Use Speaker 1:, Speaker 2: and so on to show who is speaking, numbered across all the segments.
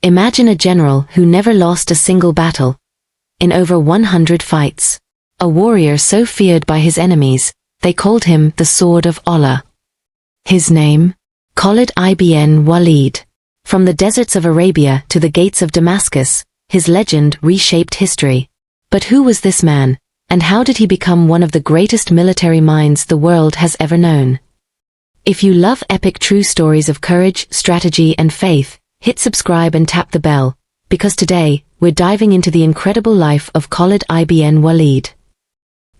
Speaker 1: Imagine a general who never lost a single battle. In over 100 fights. A warrior so feared by his enemies, they called him the Sword of Allah. His name? Khalid ibn Walid. From the deserts of Arabia to the gates of Damascus, his legend reshaped history. But who was this man, and how did he become one of the greatest military minds the world has ever known? If you love epic true stories of courage, strategy and faith, hit subscribe and tap the bell, because today, we're diving into the incredible life of Khalid ibn Walid.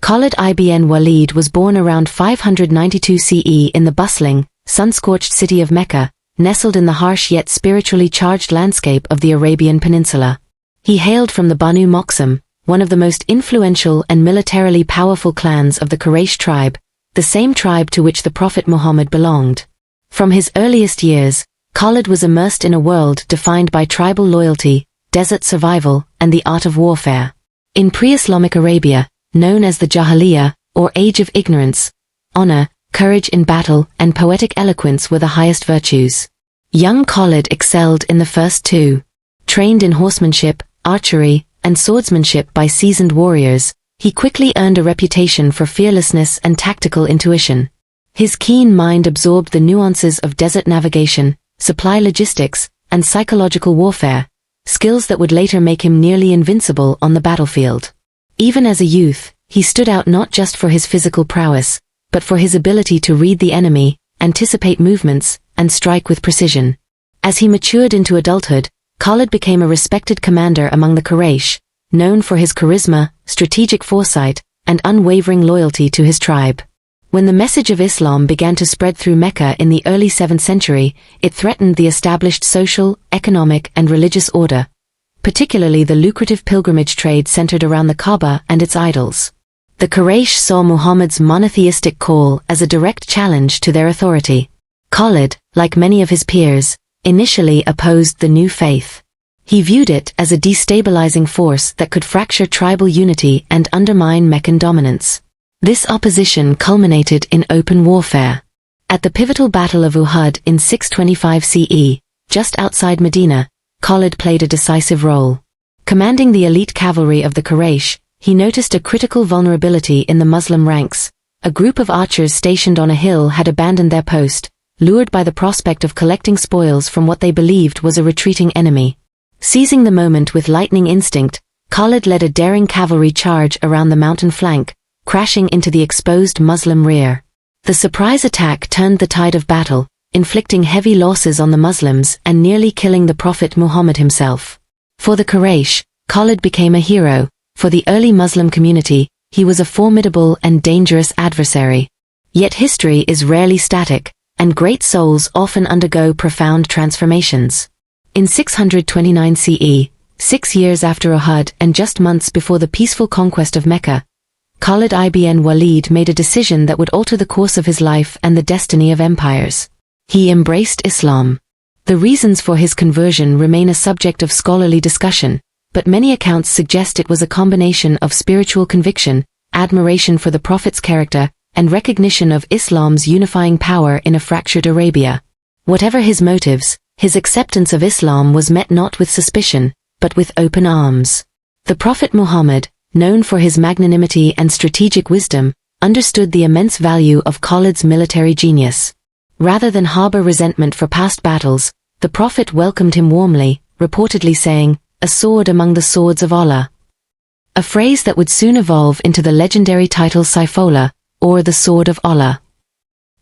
Speaker 1: Khalid ibn Walid was born around 592 CE in the bustling, sun-scorched city of Mecca, nestled in the harsh yet spiritually charged landscape of the Arabian Peninsula. He hailed from the Banu Moqsam, one of the most influential and militarily powerful clans of the Quraysh tribe, the same tribe to which the Prophet Muhammad belonged. From his earliest years, Khalid was immersed in a world defined by tribal loyalty, desert survival, and the art of warfare. In pre-Islamic Arabia, known as the Jahiliyyah, or Age of Ignorance, honor, courage in battle, and poetic eloquence were the highest virtues. Young Khalid excelled in the first two. Trained in horsemanship, archery, and swordsmanship by seasoned warriors, he quickly earned a reputation for fearlessness and tactical intuition. His keen mind absorbed the nuances of desert navigation, supply logistics, and psychological warfare, skills that would later make him nearly invincible on the battlefield. Even as a youth, he stood out not just for his physical prowess, but for his ability to read the enemy, anticipate movements, and strike with precision. As he matured into adulthood, Khalid became a respected commander among the Quraysh, known for his charisma, strategic foresight, and unwavering loyalty to his tribe. When the message of Islam began to spread through Mecca in the early 7th century, it threatened the established social, economic, and religious order, particularly the lucrative pilgrimage trade centered around the Kaaba and its idols. The Quraysh saw Muhammad's monotheistic call as a direct challenge to their authority. Khalid, like many of his peers, initially opposed the new faith. He viewed it as a destabilizing force that could fracture tribal unity and undermine Meccan dominance. This opposition culminated in open warfare. At the pivotal Battle of Uhud in 625 CE, just outside Medina, Khalid played a decisive role. Commanding the elite cavalry of the Quraysh, he noticed a critical vulnerability in the Muslim ranks. A group of archers stationed on a hill had abandoned their post, lured by the prospect of collecting spoils from what they believed was a retreating enemy. Seizing the moment with lightning instinct, Khalid led a daring cavalry charge around the mountain flank, crashing into the exposed Muslim rear. The surprise attack turned the tide of battle, inflicting heavy losses on the Muslims and nearly killing the Prophet Muhammad himself. For the Quraysh, Khalid became a hero. For the early Muslim community, he was a formidable and dangerous adversary. Yet history is rarely static, and great souls often undergo profound transformations. In 629 CE, 6 years after Uhud and just months before the peaceful conquest of Mecca, Khalid ibn Walid made a decision that would alter the course of his life and the destiny of empires. He embraced Islam. The reasons for his conversion remain a subject of scholarly discussion, but many accounts suggest it was a combination of spiritual conviction, admiration for the Prophet's character, and recognition of Islam's unifying power in a fractured Arabia. Whatever his motives, his acceptance of Islam was met not with suspicion, but with open arms. The Prophet Muhammad, known for his magnanimity and strategic wisdom, understood the immense value of Khalid's military genius. Rather than harbor resentment for past battles, the Prophet welcomed him warmly, reportedly saying, "A sword among the swords of Allah." A phrase that would soon evolve into the legendary title Sayfullah, or the Sword of Allah.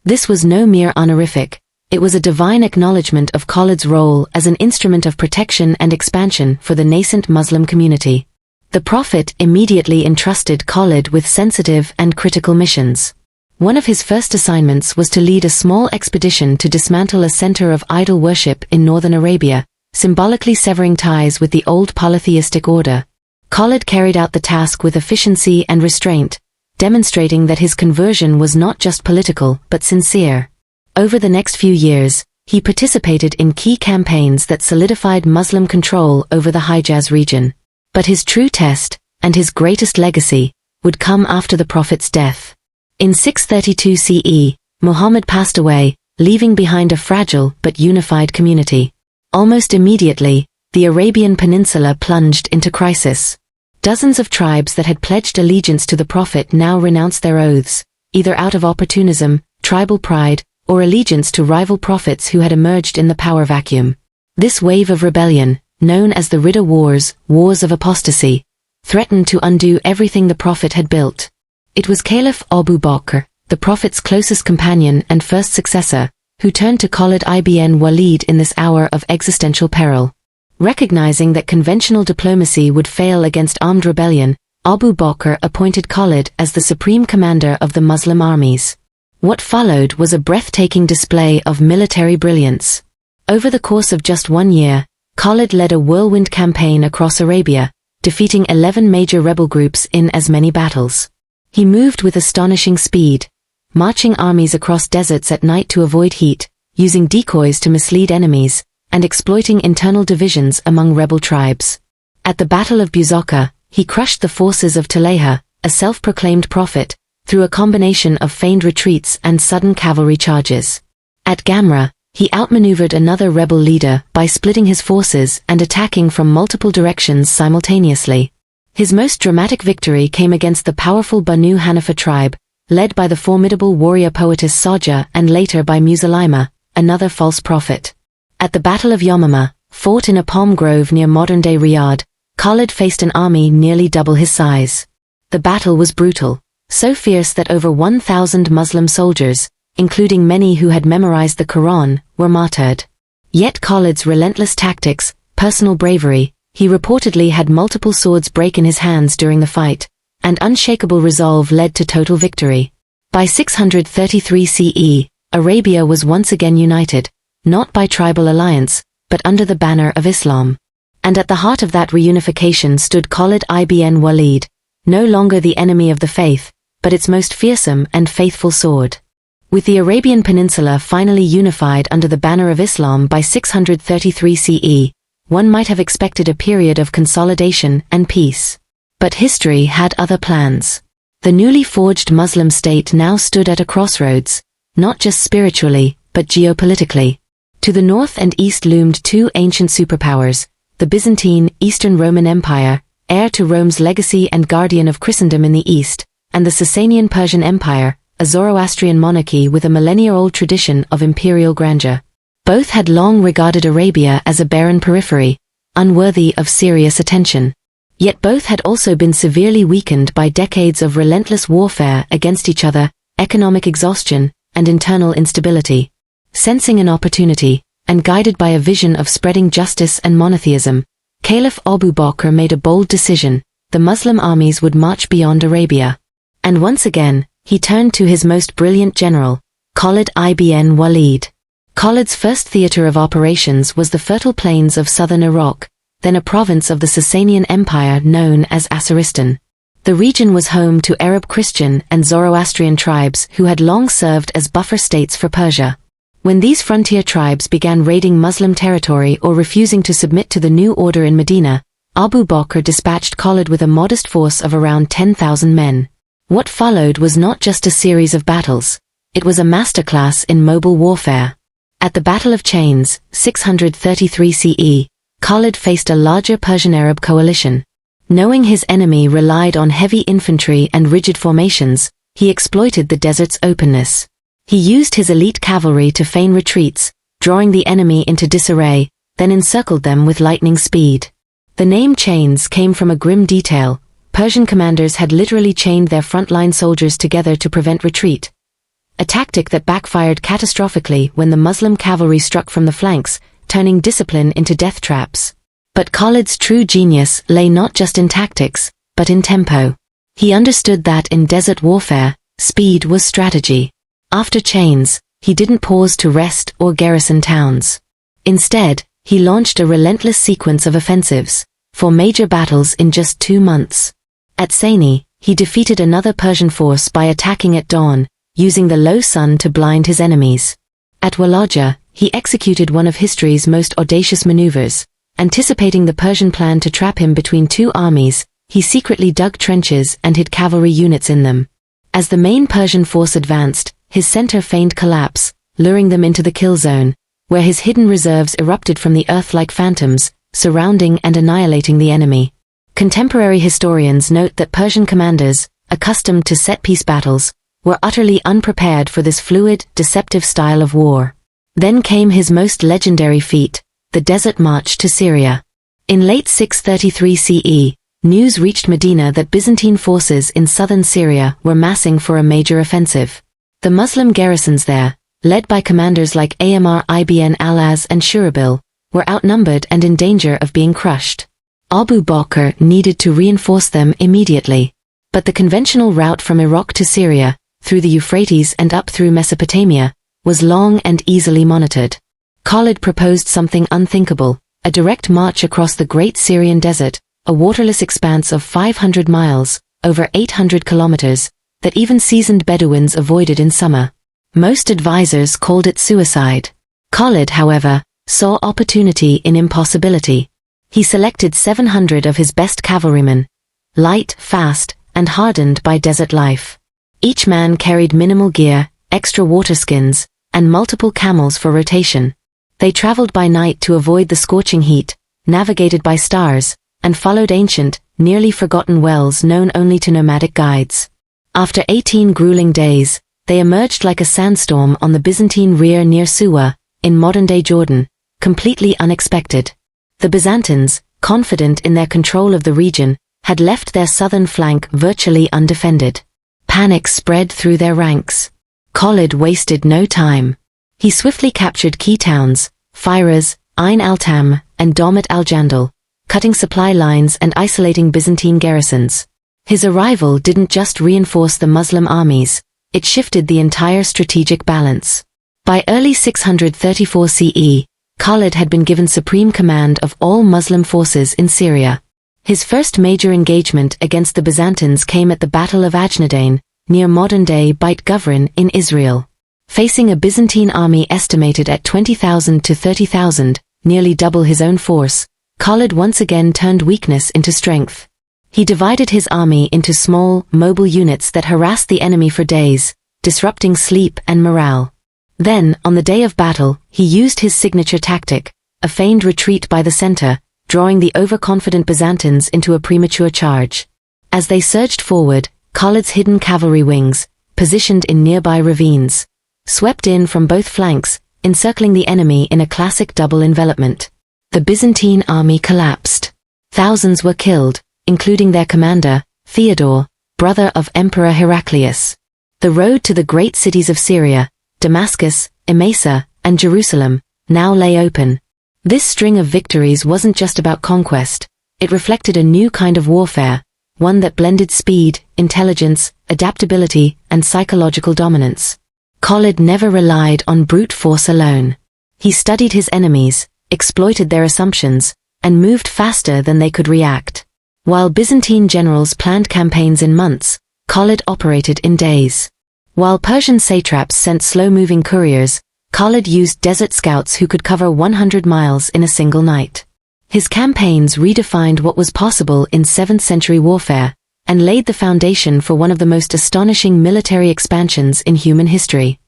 Speaker 1: This was no mere honorific, it was a divine acknowledgement of Khalid's role as an instrument of protection and expansion for the nascent Muslim community. The Prophet immediately entrusted Khalid with sensitive and critical missions. One of his first assignments was to lead a small expedition to dismantle a center of idol worship in northern Arabia, symbolically severing ties with the old polytheistic order. Khalid carried out the task with efficiency and restraint, demonstrating that his conversion was not just political but sincere. Over the next few years, he participated in key campaigns that solidified Muslim control over the Hijaz region. But his true test, and his greatest legacy, would come after the Prophet's death. In 632 CE, Muhammad passed away, leaving behind a fragile but unified community. Almost immediately, the Arabian Peninsula plunged into crisis. Dozens of tribes that had pledged allegiance to the Prophet now renounced their oaths, either out of opportunism, tribal pride, or allegiance to rival prophets who had emerged in the power vacuum. This wave of rebellion, known as the Ridda Wars, Wars of Apostasy, threatened to undo everything the Prophet had built. It was Caliph Abu Bakr, the Prophet's closest companion and first successor, who turned to Khalid ibn Walid in this hour of existential peril. Recognizing that conventional diplomacy would fail against armed rebellion, Abu Bakr appointed Khalid as the supreme commander of the Muslim armies. What followed was a breathtaking display of military brilliance. Over the course of just 1 year, Khalid led a whirlwind campaign across Arabia, defeating 11 major rebel groups in as many battles. He moved with astonishing speed, marching armies across deserts at night to avoid heat, using decoys to mislead enemies, and exploiting internal divisions among rebel tribes. At the Battle of Buzaka, he crushed the forces of Talayha, a self-proclaimed prophet, through a combination of feigned retreats and sudden cavalry charges. At Gamra, he outmaneuvered another rebel leader by splitting his forces and attacking from multiple directions simultaneously. His most dramatic victory came against the powerful Banu Hanifa tribe, led by the formidable warrior poetess Saja and later by Musaylima, another false prophet. At the Battle of Yamama, fought in a palm grove near modern-day Riyadh, Khalid faced an army nearly double his size. The battle was brutal, so fierce that over 1,000 Muslim soldiers, including many who had memorized the Quran, were martyred. Yet Khalid's relentless tactics, personal bravery, he reportedly had multiple swords break in his hands during the fight, and unshakable resolve led to total victory. By 633 CE, Arabia was once again united, not by tribal alliance, but under the banner of Islam. And at the heart of that reunification stood Khalid ibn Walid, no longer the enemy of the faith, but its most fearsome and faithful sword. With the Arabian Peninsula finally unified under the banner of Islam by 633 CE, one might have expected a period of consolidation and peace. But history had other plans. The newly forged Muslim state now stood at a crossroads, not just spiritually, but geopolitically. To the north and east loomed two ancient superpowers, the Byzantine, Eastern Roman Empire, heir to Rome's legacy and guardian of Christendom in the east, and the Sasanian Persian Empire, a Zoroastrian monarchy with a millennia-old tradition of imperial grandeur. Both had long regarded Arabia as a barren periphery, unworthy of serious attention. Yet both had also been severely weakened by decades of relentless warfare against each other, economic exhaustion, and internal instability. Sensing an opportunity, and guided by a vision of spreading justice and monotheism, Caliph Abu Bakr made a bold decision: the Muslim armies would march beyond Arabia. And once again, he turned to his most brilliant general, Khalid ibn Walid. Khalid's first theater of operations was the fertile plains of southern Iraq, then a province of the Sasanian Empire known as Asaristan. The region was home to Arab Christian and Zoroastrian tribes who had long served as buffer states for Persia. When these frontier tribes began raiding Muslim territory or refusing to submit to the new order in Medina, Abu Bakr dispatched Khalid with a modest force of around 10,000 men. What followed was not just a series of battles, it was a masterclass in mobile warfare. At the Battle of Chains, 633 CE, Khalid faced a larger Persian Arab coalition. Knowing his enemy relied on heavy infantry and rigid formations, he exploited the desert's openness. He used his elite cavalry to feign retreats, drawing the enemy into disarray, then encircled them with lightning speed. The name Chains came from a grim detail. Persian commanders had literally chained their frontline soldiers together to prevent retreat, a tactic that backfired catastrophically when the Muslim cavalry struck from the flanks, turning discipline into death traps. But Khalid's true genius lay not just in tactics, but in tempo. He understood that in desert warfare, speed was strategy. After Chains, he didn't pause to rest or garrison towns. Instead, he launched a relentless sequence of offensives, 4 major battles in just 2 months. At Saini, he defeated another Persian force by attacking at dawn, using the low sun to blind his enemies. At Walaja, he executed one of history's most audacious maneuvers. Anticipating the Persian plan to trap him between 2 armies, he secretly dug trenches and hid cavalry units in them. As the main Persian force advanced, his center feigned collapse, luring them into the kill zone, where his hidden reserves erupted from the earth like phantoms, surrounding and annihilating the enemy. Contemporary historians note that Persian commanders, accustomed to set-piece battles, were utterly unprepared for this fluid, deceptive style of war. Then came his most legendary feat, the desert march to Syria. In late 633 CE, news reached Medina that Byzantine forces in southern Syria were massing for a major offensive. The Muslim garrisons there, led by commanders like Amr ibn al-As and Shurabil, were outnumbered and in danger of being crushed. Abu Bakr needed to reinforce them immediately. But the conventional route from Iraq to Syria, through the Euphrates and up through Mesopotamia, was long and easily monitored. Khalid proposed something unthinkable, a direct march across the Great Syrian Desert, a waterless expanse of 500 miles, over 800 kilometers, that even seasoned Bedouins avoided in summer. Most advisors called it suicide. Khalid, however, saw opportunity in impossibility. He selected 700 of his best cavalrymen, light, fast, and hardened by desert life. Each man carried minimal gear, extra waterskins, and multiple camels for rotation. They traveled by night to avoid the scorching heat, navigated by stars, and followed ancient, nearly forgotten wells known only to nomadic guides. After 18 grueling days, they emerged like a sandstorm on the Byzantine rear near Suwa, in modern-day Jordan, completely unexpected. The Byzantines, confident in their control of the region, had left their southern flank virtually undefended. Panic spread through their ranks. Khalid wasted no time. He swiftly captured key towns, Firas, Ain al-Tam, and Domat al-Jandal, cutting supply lines and isolating Byzantine garrisons. His arrival didn't just reinforce the Muslim armies, it shifted the entire strategic balance. By early 634 CE, Khalid had been given supreme command of all Muslim forces in Syria. His first major engagement against the Byzantines came at the Battle of Ajnadain, near modern-day Beit Guvrin in Israel. Facing a Byzantine army estimated at 20,000 to 30,000, nearly double his own force, Khalid once again turned weakness into strength. He divided his army into small, mobile units that harassed the enemy for days, disrupting sleep and morale. Then, on the day of battle, he used his signature tactic, a feigned retreat by the center, drawing the overconfident Byzantines into a premature charge. As they surged forward, Khalid's hidden cavalry wings, positioned in nearby ravines, swept in from both flanks, encircling the enemy in a classic double envelopment. The Byzantine army collapsed. Thousands were killed, including their commander, Theodore, brother of Emperor Heraclius. The road to the great cities of Syria, Damascus, Emesa, and Jerusalem, now lay open. This string of victories wasn't just about conquest, it reflected a new kind of warfare, one that blended speed, intelligence, adaptability, and psychological dominance. Khalid never relied on brute force alone. He studied his enemies, exploited their assumptions, and moved faster than they could react. While Byzantine generals planned campaigns in months, Khalid operated in days. While Persian satraps sent slow-moving couriers, Khalid used desert scouts who could cover 100 miles in a single night. His campaigns redefined what was possible in 7th-century warfare, and laid the foundation for one of the most astonishing military expansions in human history.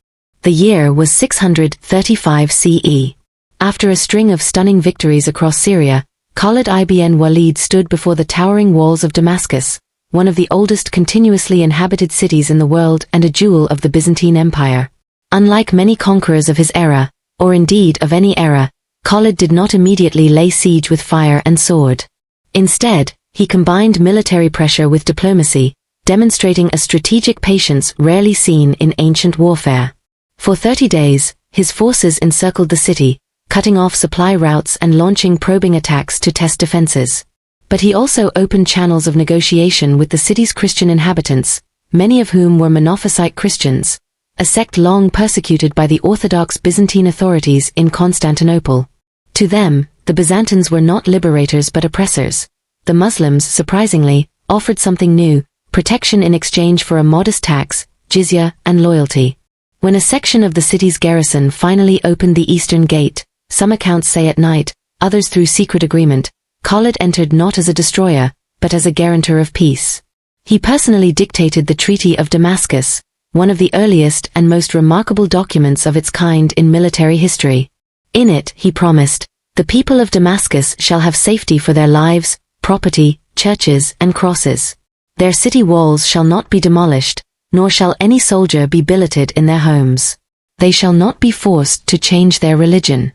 Speaker 1: The year was 635 CE. After a string of stunning victories across Syria, Khalid ibn Walid stood before the towering walls of Damascus, one of the oldest continuously inhabited cities in the world and a jewel of the Byzantine Empire. Unlike many conquerors of his era, or indeed of any era, Khalid did not immediately lay siege with fire and sword. Instead, he combined military pressure with diplomacy, demonstrating a strategic patience rarely seen in ancient warfare. For 30 days, his forces encircled the city, cutting off supply routes and launching probing attacks to test defenses. But he also opened channels of negotiation with the city's Christian inhabitants, many of whom were Monophysite Christians, a sect long persecuted by the Orthodox Byzantine authorities in Constantinople. To them, the Byzantines were not liberators but oppressors. The Muslims, surprisingly, offered something new, protection in exchange for a modest tax, jizya, and loyalty. When a section of the city's garrison finally opened the eastern gate, some accounts say at night, others through secret agreement, Khalid entered not as a destroyer, but as a guarantor of peace. He personally dictated the Treaty of Damascus, one of the earliest and most remarkable documents of its kind in military history. In it, he promised, The people of Damascus shall have safety for their lives, property, churches, and crosses. Their city walls shall not be demolished, nor shall any soldier be billeted in their homes. They shall not be forced to change their religion.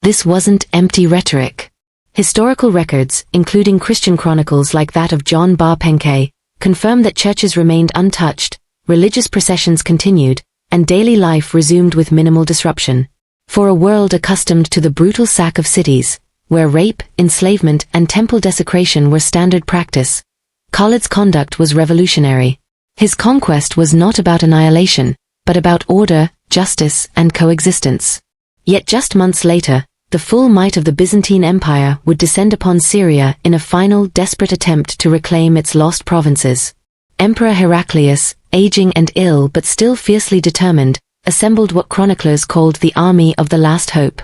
Speaker 1: This wasn't empty rhetoric. Historical records, including Christian chronicles like that of John Bar Penkei, confirm that churches remained untouched, religious processions continued, and daily life resumed with minimal disruption. For a world accustomed to the brutal sack of cities, where rape, enslavement, and temple desecration were standard practice, Khalid's conduct was revolutionary. His conquest was not about annihilation, but about order, justice, and coexistence. Yet just months later, the full might of the Byzantine Empire would descend upon Syria in a final, desperate attempt to reclaim its lost provinces. Emperor Heraclius, aging and ill but still fiercely determined, assembled what chroniclers called the Army of the Last Hope.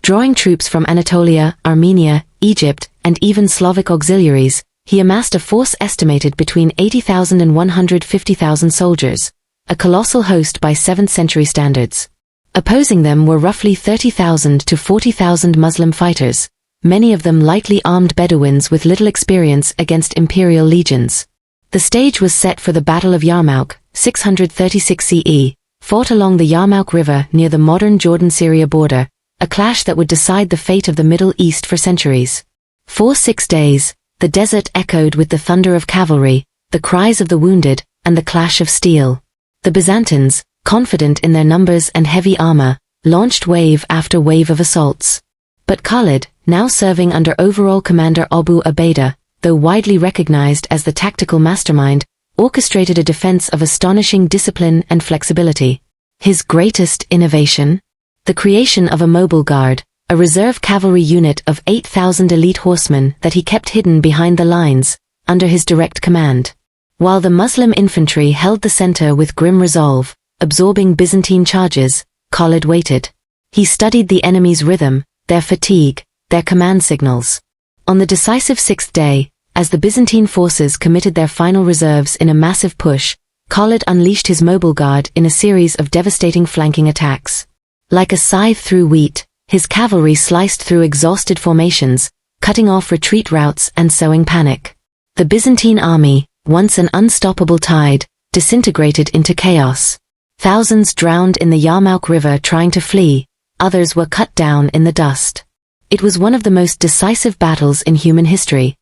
Speaker 1: Drawing troops from Anatolia, Armenia, Egypt, and even Slavic auxiliaries, he amassed a force estimated between 80,000 and 150,000 soldiers, a colossal host by 7th century standards. Opposing them were roughly 30,000 to 40,000 Muslim fighters, many of them lightly armed Bedouins with little experience against imperial legions. The stage was set for the Battle of Yarmouk, 636 CE, fought along the Yarmouk River near the modern Jordan-Syria border, a clash that would decide the fate of the Middle East for centuries. For 6 days, the desert echoed with the thunder of cavalry, the cries of the wounded, and the clash of steel. The Byzantines, confident in their numbers and heavy armor, launched wave after wave of assaults. But Khalid, now serving under overall commander Abu Ubaidah, though widely recognized as the tactical mastermind, orchestrated a defense of astonishing discipline and flexibility. His greatest innovation? The creation of a mobile guard, a reserve cavalry unit of 8,000 elite horsemen that he kept hidden behind the lines, under his direct command. While the Muslim infantry held the center with grim resolve, absorbing Byzantine charges, Khalid waited. He studied the enemy's rhythm, their fatigue, their command signals. On the decisive 6th day, as the Byzantine forces committed their final reserves in a massive push, Khalid unleashed his mobile guard in a series of devastating flanking attacks. Like a scythe through wheat, his cavalry sliced through exhausted formations, cutting off retreat routes and sowing panic. The Byzantine army, once an unstoppable tide, disintegrated into chaos. Thousands drowned in the Yarmouk River trying to flee, others were cut down in the dust. It was one of the most decisive battles in human history,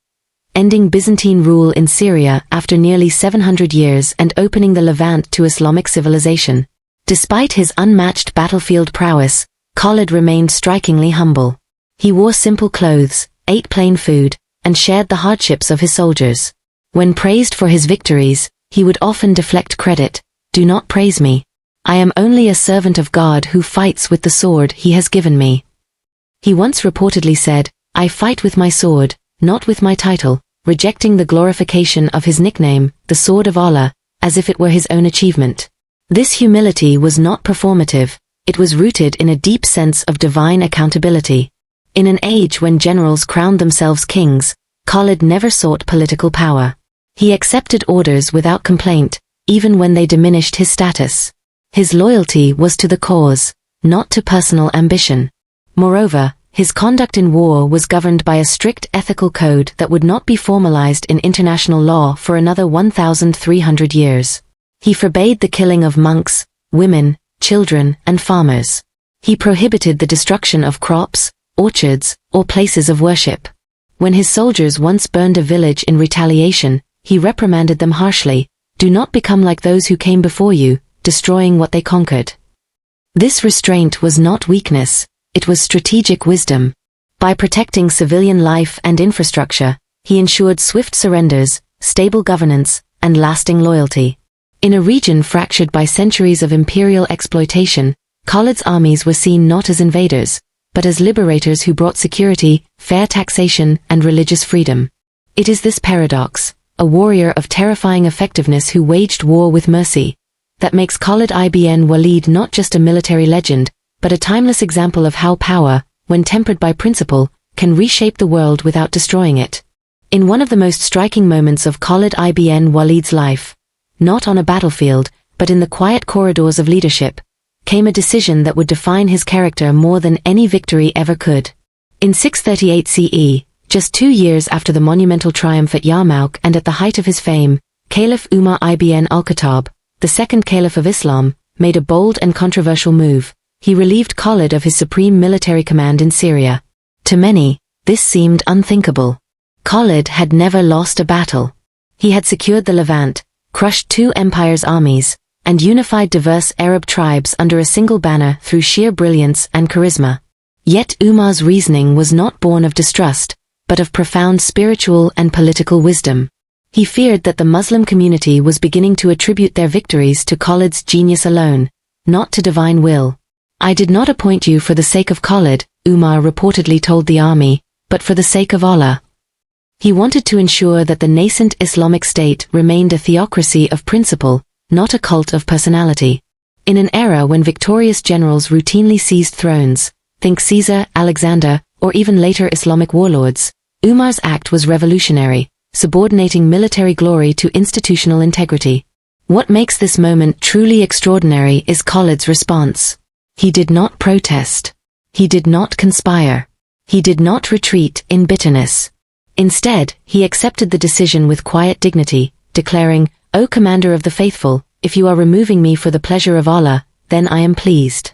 Speaker 1: ending Byzantine rule in Syria after nearly 700 years and opening the Levant to Islamic civilization. Despite his unmatched battlefield prowess, Khalid remained strikingly humble. He wore simple clothes, ate plain food, and shared the hardships of his soldiers. When praised for his victories, he would often deflect credit. "Do not praise me. I am only a servant of God who fights with the sword he has given me." He once reportedly said, "I fight with my sword, not with my title," rejecting the glorification of his nickname, the Sword of Allah, as if it were his own achievement. This humility was not performative, it was rooted in a deep sense of divine accountability. In an age when generals crowned themselves kings, Khalid never sought political power. He accepted orders without complaint, even when they diminished his status. His loyalty was to the cause, not to personal ambition. Moreover, his conduct in war was governed by a strict ethical code that would not be formalized in international law for another 1,300 years. He forbade the killing of monks, women, children, and farmers. He prohibited the destruction of crops, orchards, or places of worship. When his soldiers once burned a village in retaliation, he reprimanded them harshly, "Do not become like those who came before you, destroying what they conquered." This restraint was not weakness, it was strategic wisdom. By protecting civilian life and infrastructure, he ensured swift surrenders, stable governance, and lasting loyalty. In a region fractured by centuries of imperial exploitation, Khalid's armies were seen not as invaders, but as liberators who brought security, fair taxation, and religious freedom. It is this paradox, a warrior of terrifying effectiveness who waged war with mercy, that makes Khalid ibn Walid not just a military legend, but a timeless example of how power, when tempered by principle, can reshape the world without destroying it. In one of the most striking moments of Khalid ibn Walid's life, not on a battlefield, but in the quiet corridors of leadership, came a decision that would define his character more than any victory ever could. In 638 CE, just 2 years after the monumental triumph at Yarmouk and at the height of his fame, Caliph Umar ibn al-Khattab, the second Caliph of Islam, made a bold and controversial move. He relieved Khalid of his supreme military command in Syria. To many, this seemed unthinkable. Khalid had never lost a battle. He had secured the Levant, crushed 2 empires' armies, and unified diverse Arab tribes under a single banner through sheer brilliance and charisma. Yet Umar's reasoning was not born of distrust, but of profound spiritual and political wisdom. He feared that the Muslim community was beginning to attribute their victories to Khalid's genius alone, not to divine will. "I did not appoint you for the sake of Khalid," Umar reportedly told the army, "but for the sake of Allah." He wanted to ensure that the nascent Islamic state remained a theocracy of principle, not a cult of personality. In an era when victorious generals routinely seized thrones, think Caesar, Alexander, or even later Islamic warlords, Umar's act was revolutionary, subordinating military glory to institutional integrity. What makes this moment truly extraordinary is Khalid's response. He did not protest. He did not conspire. He did not retreat in bitterness. Instead, he accepted the decision with quiet dignity, declaring, "O Commander of the Faithful, if you are removing me for the pleasure of Allah, then I am pleased."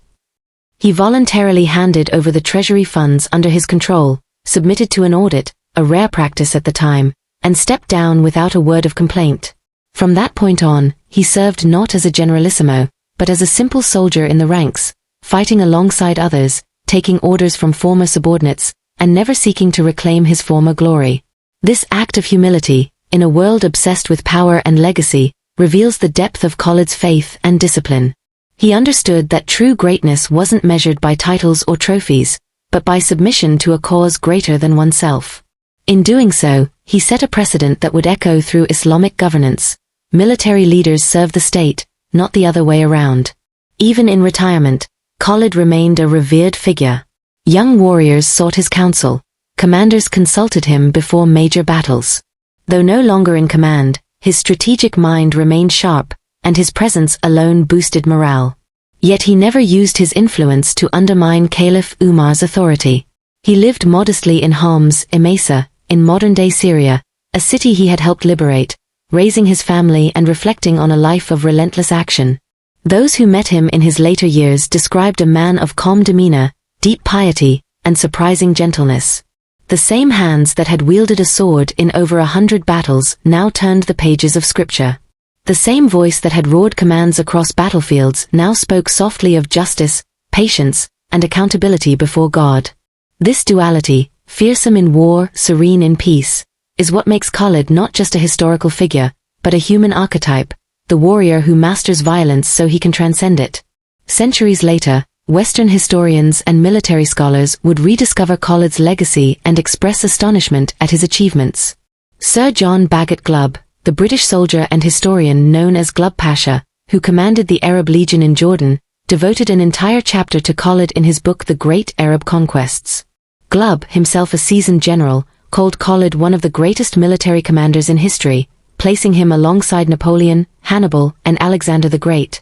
Speaker 1: He voluntarily handed over the treasury funds under his control, submitted to an audit, a rare practice at the time, and stepped down without a word of complaint. From that point on, he served not as a generalissimo, but as a simple soldier in the ranks, fighting alongside others, taking orders from former subordinates, and never seeking to reclaim his former glory. This act of humility, in a world obsessed with power and legacy, reveals the depth of Khalid's faith and discipline. He understood that true greatness wasn't measured by titles or trophies, but by submission to a cause greater than oneself. In doing so, he set a precedent that would echo through Islamic governance. Military leaders serve the state, not the other way around. Even in retirement, Khalid remained a revered figure. Young warriors sought his counsel. Commanders consulted him before major battles. Though no longer in command, his strategic mind remained sharp, and his presence alone boosted morale. Yet he never used his influence to undermine Caliph Umar's authority. He lived modestly in Homs, Emesa, in modern-day Syria, a city he had helped liberate, raising his family and reflecting on a life of relentless action. Those who met him in his later years described a man of calm demeanor, deep piety, and surprising gentleness. The same hands that had wielded a sword in over 100 battles now turned the pages of scripture. The same voice that had roared commands across battlefields now spoke softly of justice, patience, and accountability before God. This duality, fearsome in war, serene in peace, is what makes Khalid not just a historical figure, but a human archetype, the warrior who masters violence so he can transcend it. Centuries later, Western historians and military scholars would rediscover Khalid's legacy and express astonishment at his achievements. Sir John Bagot Glubb, the British soldier and historian known as Glubb Pasha, who commanded the Arab Legion in Jordan, devoted an entire chapter to Khalid in his book The Great Arab Conquests. Glubb, himself a seasoned general, called Khalid one of the greatest military commanders in history, placing him alongside Napoleon, Hannibal, and Alexander the Great.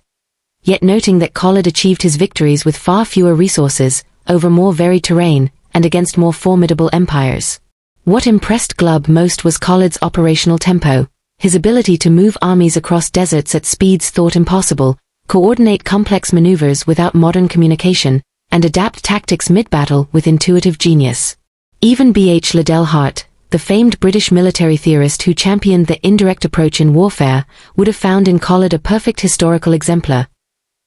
Speaker 1: Yet noting that Khalid achieved his victories with far fewer resources, over more varied terrain, and against more formidable empires. What impressed Glubb most was Khalid's operational tempo, his ability to move armies across deserts at speeds thought impossible, coordinate complex maneuvers without modern communication, and adapt tactics mid-battle with intuitive genius. Even B.H. Liddell Hart, the famed British military theorist who championed the indirect approach in warfare, would have found in Khalid a perfect historical exemplar.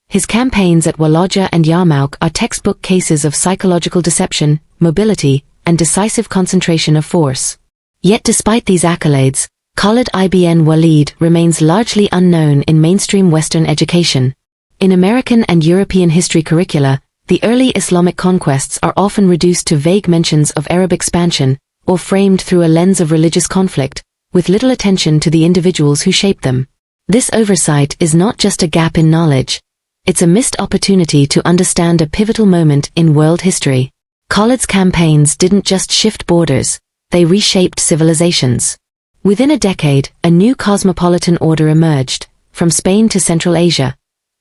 Speaker 1: His campaigns at Wallajah and Yarmouk are textbook cases of psychological deception, mobility, and decisive concentration of force. Yet despite these accolades, Khalid ibn Walid remains largely unknown in mainstream Western education. In American and European history curricula, the early Islamic conquests are often reduced to vague mentions of Arab expansion, or framed through a lens of religious conflict, with little attention to the individuals who shaped them. This oversight is not just a gap in knowledge. It's a missed opportunity to understand a pivotal moment in world history. Khalid's campaigns didn't just shift borders, they reshaped civilizations. Within a decade, a new cosmopolitan order emerged, from Spain to Central Asia,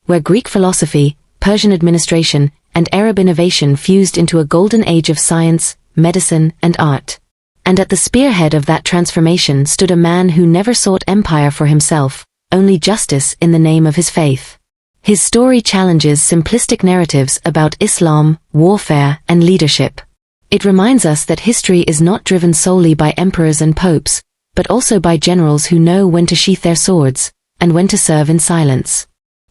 Speaker 1: where Greek philosophy, Persian administration, and Arab innovation fused into a golden age of science, medicine, and art. And at the spearhead of that transformation stood a man who never sought empire for himself, only justice in the name of his faith. His story challenges simplistic narratives about Islam, warfare, and leadership. It reminds us that history is not driven solely by emperors and popes, but also by generals who know when to sheath their swords, and when to serve in silence.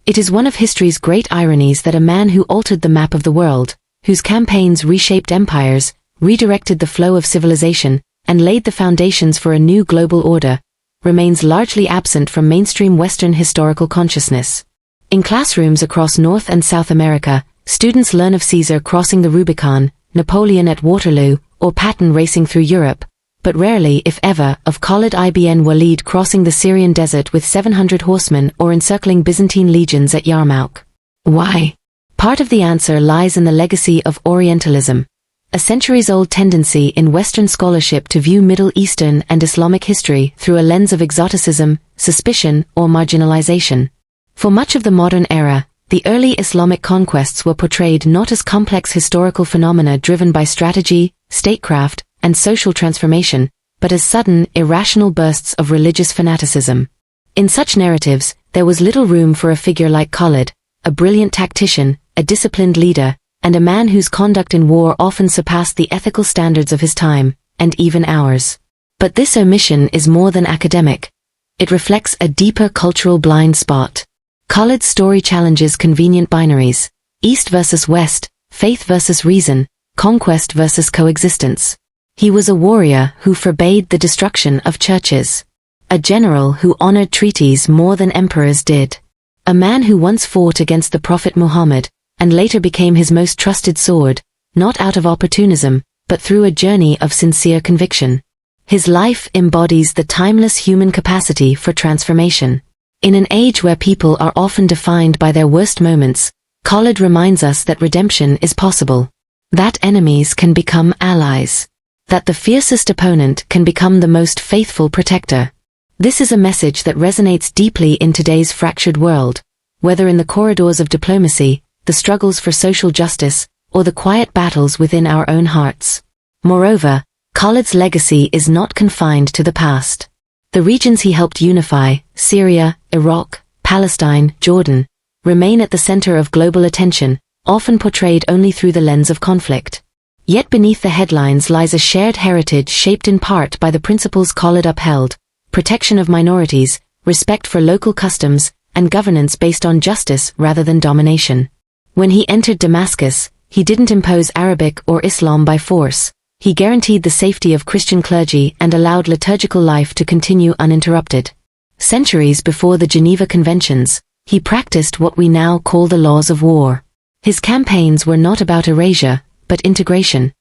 Speaker 1: It is one of history's great ironies that a man who altered the map of the world, whose campaigns reshaped empires, redirected the flow of civilization, and laid the foundations for a new global order, remains largely absent from mainstream Western historical consciousness. In classrooms across North and South America, students learn of Caesar crossing the Rubicon, Napoleon at Waterloo, or Patton racing through Europe, but rarely, if ever, of Khalid ibn Walid crossing the Syrian desert with 700 horsemen or encircling Byzantine legions at Yarmouk. Why? Part of the answer lies in the legacy of Orientalism, a centuries-old tendency in Western scholarship to view Middle Eastern and Islamic history through a lens of exoticism, suspicion, or marginalization. For much of the modern era, the early Islamic conquests were portrayed not as complex historical phenomena driven by strategy, statecraft, and social transformation, but as sudden, irrational bursts of religious fanaticism. In such narratives, there was little room for a figure like Khalid, a brilliant tactician, a disciplined leader, and a man whose conduct in war often surpassed the ethical standards of his time, and even ours. But this omission is more than academic. It reflects a deeper cultural blind spot. Khalid's story challenges convenient binaries: East versus West, faith versus reason, conquest versus coexistence. He was a warrior who forbade the destruction of churches. A general who honored treaties more than emperors did. A man who once fought against the Prophet Muhammad, and later became his most trusted sword, not out of opportunism, but through a journey of sincere conviction. His life embodies the timeless human capacity for transformation. In an age where people are often defined by their worst moments, Khalid reminds us that redemption is possible. That enemies can become allies. That the fiercest opponent can become the most faithful protector. This is a message that resonates deeply in today's fractured world, whether in the corridors of diplomacy, the struggles for social justice, or the quiet battles within our own hearts. Moreover, Khalid's legacy is not confined to the past. The regions he helped unify, Syria, Iraq, Palestine, Jordan, remain at the center of global attention, often portrayed only through the lens of conflict. Yet beneath the headlines lies a shared heritage shaped in part by the principles Khalid upheld: protection of minorities, respect for local customs, and governance based on justice rather than domination. When he entered Damascus, he didn't impose Arabic or Islam by force. He guaranteed the safety of Christian clergy and allowed liturgical life to continue uninterrupted. Centuries before the Geneva Conventions, he practiced what we now call the laws of war. His campaigns were not about erasure, but integration,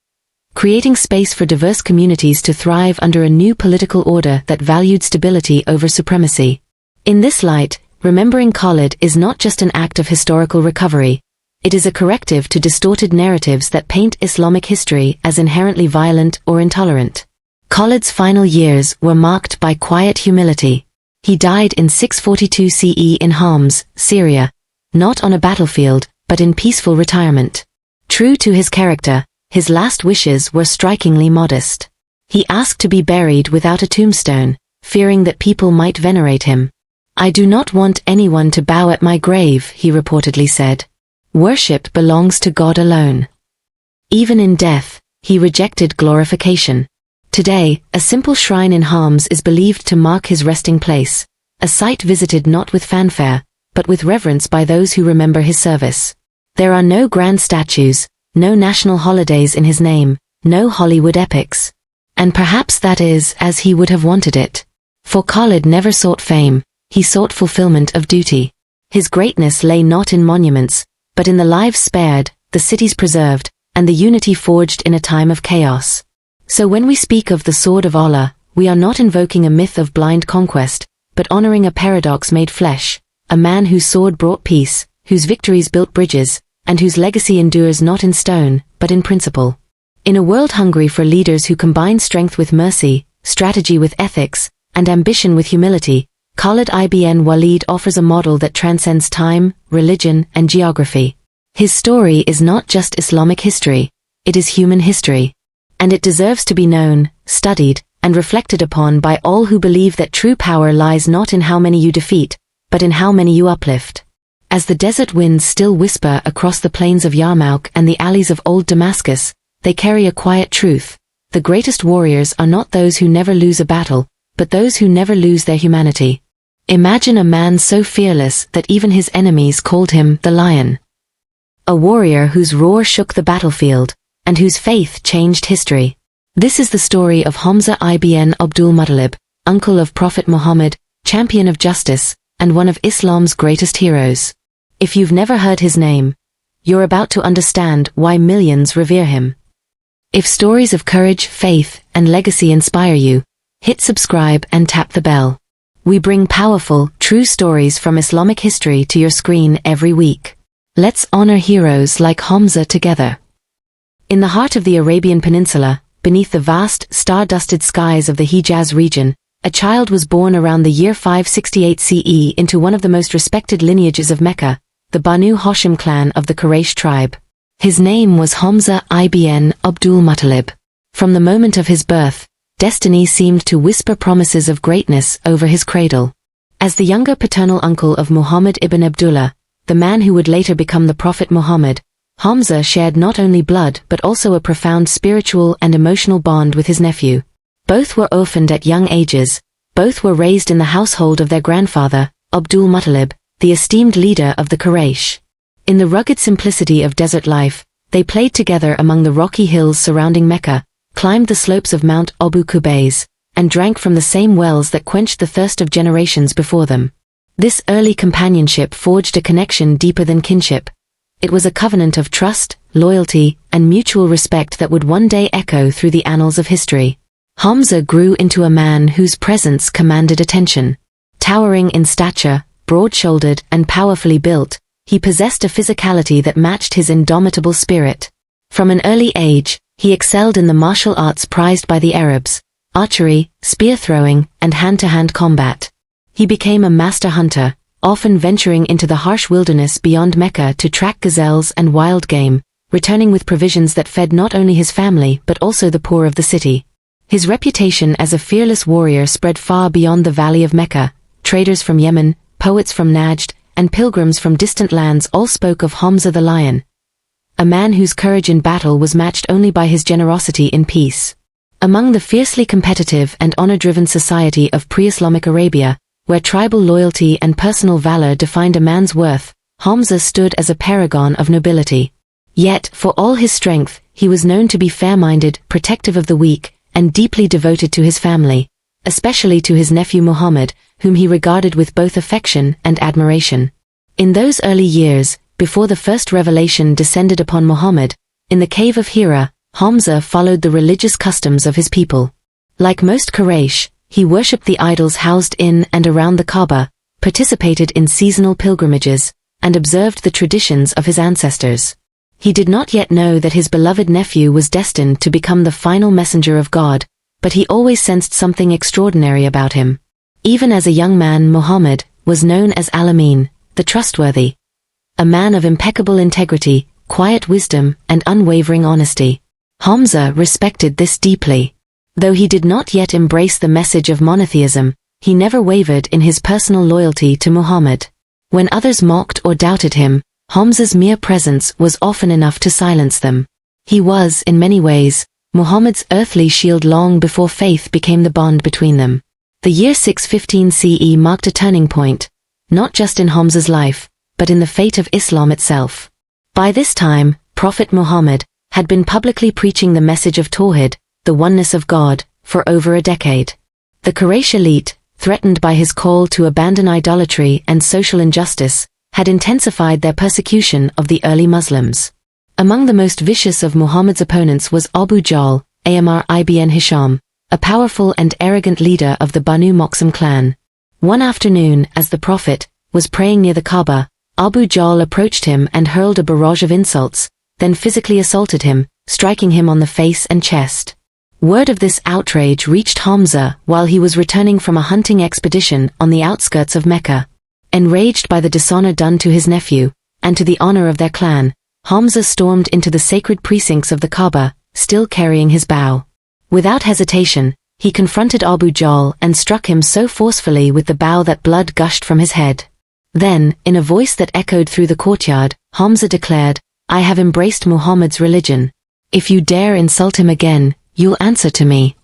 Speaker 1: creating space for diverse communities to thrive under a new political order that valued stability over supremacy. In this light, remembering Khalid is not just an act of historical recovery. It is a corrective to distorted narratives that paint Islamic history as inherently violent or intolerant. Khalid's final years were marked by quiet humility. He died in 642 CE in Homs, Syria, not on a battlefield, but in peaceful retirement. True to his character, his last wishes were strikingly modest. He asked to be buried without a tombstone, fearing that people might venerate him. "I do not want anyone to bow at my grave," he reportedly said. "Worship belongs to God alone." Even in death, he rejected glorification. Today, a simple shrine in Homs is believed to mark his resting place, a site visited not with fanfare, but with reverence by those who remember his service. There are no grand statues, no national holidays in his name, no Hollywood epics. And perhaps that is as he would have wanted it. For Khalid never sought fame, he sought fulfillment of duty. His greatness lay not in monuments, but in the lives spared, the cities preserved, and the unity forged in a time of chaos. So when we speak of the sword of Allah, we are not invoking a myth of blind conquest, but honoring a paradox made flesh, a man whose sword brought peace, whose victories built bridges, and whose legacy endures not in stone, but in principle. In a world hungry for leaders who combine strength with mercy, strategy with ethics, and ambition with humility, Khalid ibn Walid offers a model that transcends time, religion, and geography. His story is not just Islamic history, it is human history. And it deserves to be known, studied, and reflected upon by all who believe that true power lies not in how many you defeat, but in how many you uplift. As the desert winds still whisper across the plains of Yarmouk and the alleys of old Damascus, they carry a quiet truth. The greatest warriors are not those who never lose a battle, but those who never lose their humanity. Imagine a man so fearless that even his enemies called him the Lion. A warrior whose roar shook the battlefield, and whose faith changed history. This is the story of Hamza ibn Abdul-Muttalib, uncle of Prophet Muhammad, champion of justice, and one of Islam's greatest heroes. If you've never heard his name, you're about to understand why millions revere him. If stories of courage, faith, and legacy inspire you, hit subscribe and tap the bell. We bring powerful, true stories from Islamic history to your screen every week. Let's honor heroes like Hamza together. In the heart of the Arabian Peninsula, beneath the vast, star-dusted skies of the Hijaz region, a child was born around the year 568 CE into one of the most respected lineages of Mecca, the Banu Hashim clan of the Quraysh tribe. His name was Hamza ibn Abdul-Muttalib. From the moment of his birth, destiny seemed to whisper promises of greatness over his cradle. As the younger paternal uncle of Muhammad ibn Abdullah, the man who would later become the Prophet Muhammad, Hamza shared not only blood but also a profound spiritual and emotional bond with his nephew. Both were orphaned at young ages, both were raised in the household of their grandfather, Abdul-Muttalib, the esteemed leader of the Quraysh. In the rugged simplicity of desert life, they played together among the rocky hills surrounding Mecca, climbed the slopes of Mount Abu Qubays, and drank from the same wells that quenched the thirst of generations before them. This early companionship forged a connection deeper than kinship. It was a covenant of trust, loyalty, and mutual respect that would one day echo through the annals of history. Hamza grew into a man whose presence commanded attention. Towering in stature, broad-shouldered and powerfully built, he possessed a physicality that matched his indomitable spirit. From an early age, he excelled in the martial arts prized by the Arabs: archery, spear-throwing, and hand-to-hand combat. He became a master hunter, often venturing into the harsh wilderness beyond Mecca to track gazelles and wild game, returning with provisions that fed not only his family but also the poor of the city. His reputation as a fearless warrior spread far beyond the valley of Mecca. Traders from Yemen, poets from Najd, and pilgrims from distant lands all spoke of Hamza the Lion, a man whose courage in battle was matched only by his generosity in peace. Among the fiercely competitive and honor-driven society of pre-Islamic Arabia, where tribal loyalty and personal valor defined a man's worth, Hamza stood as a paragon of nobility. Yet, for all his strength, he was known to be fair-minded, protective of the weak, and deeply devoted to his family, especially to his nephew Muhammad, whom he regarded with both affection and admiration. In those early years, before the first revelation descended upon Muhammad, in the cave of Hira, Hamza followed the religious customs of his people. Like most Quraysh, he worshipped the idols housed in and around the Kaaba, participated in seasonal pilgrimages, and observed the traditions of his ancestors. He did not yet know that his beloved nephew was destined to become the final messenger of God, but he always sensed something extraordinary about him. Even as a young man, Muhammad was known as Al-Amin, the trustworthy, a man of impeccable integrity, quiet wisdom, and unwavering honesty. Hamza respected this deeply. Though he did not yet embrace the message of monotheism, he never wavered in his personal loyalty to Muhammad. When others mocked or doubted him, Hamza's mere presence was often enough to silence them. He was, in many ways, Muhammad's earthly shield long before faith became the bond between them. The year 615 CE marked a turning point, not just in Hamza's life, but in the fate of Islam itself. By this time, Prophet Muhammad had been publicly preaching the message of Tawhid, the oneness of God, for over a decade. The Quraysh elite, threatened by his call to abandon idolatry and social injustice, had intensified their persecution of the early Muslims. Among the most vicious of Muhammad's opponents was Abu Jahl, Amr ibn Hisham, a powerful and arrogant leader of the Banu Hashim clan. One afternoon, as the Prophet was praying near the Kaaba, Abu Jahl approached him and hurled a barrage of insults, then physically assaulted him, striking him on the face and chest. Word of this outrage reached Hamza while he was returning from a hunting expedition on the outskirts of Mecca. Enraged by the dishonor done to his nephew, and to the honor of their clan, Hamza stormed into the sacred precincts of the Kaaba, still carrying his bow. Without hesitation, he confronted Abu Jahl and struck him so forcefully with the bow that blood gushed from his head. Then, in a voice that echoed through the courtyard, Hamza declared, "I have embraced Muhammad's religion. If you dare insult him again, you'll answer to me."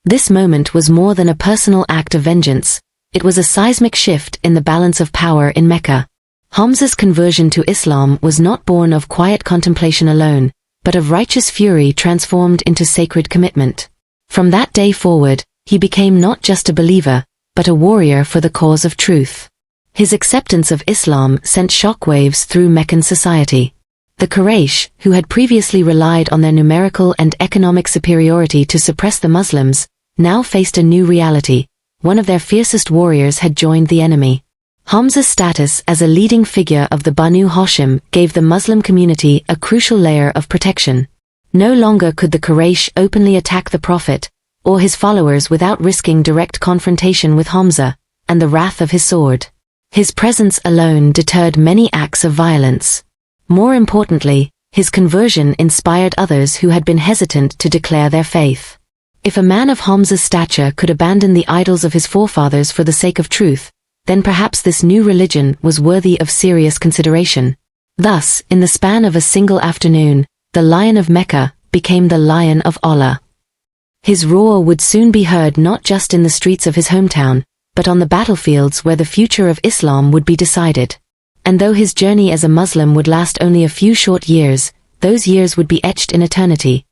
Speaker 1: This moment was more than a personal act of vengeance. It was a seismic shift in the balance of power in Mecca. Hamza's conversion to Islam was not born of quiet contemplation alone, but of righteous fury transformed into sacred commitment. From that day forward, he became not just a believer, but a warrior for the cause of truth. His acceptance of Islam sent shockwaves through Meccan society. The Quraysh, who had previously relied on their numerical and economic superiority to suppress the Muslims, now faced a new reality. One of their fiercest warriors had joined the enemy. Hamza's status as a leading figure of the Banu Hashim gave the Muslim community a crucial layer of protection. No longer could the Quraysh openly attack the Prophet or his followers without risking direct confrontation with Hamza and the wrath of his sword. His presence alone deterred many acts of violence. More importantly, his conversion inspired others who had been hesitant to declare their faith. If a man of Hamza's stature could abandon the idols of his forefathers for the sake of truth, then perhaps this new religion was worthy of serious consideration. Thus, in the span of a single afternoon, the Lion of Mecca became the Lion of Allah. His roar would soon be heard not just in the streets of his hometown, but on the battlefields where the future of Islam would be decided. And though his journey as a Muslim would last only a few short years, those years would be etched in eternity.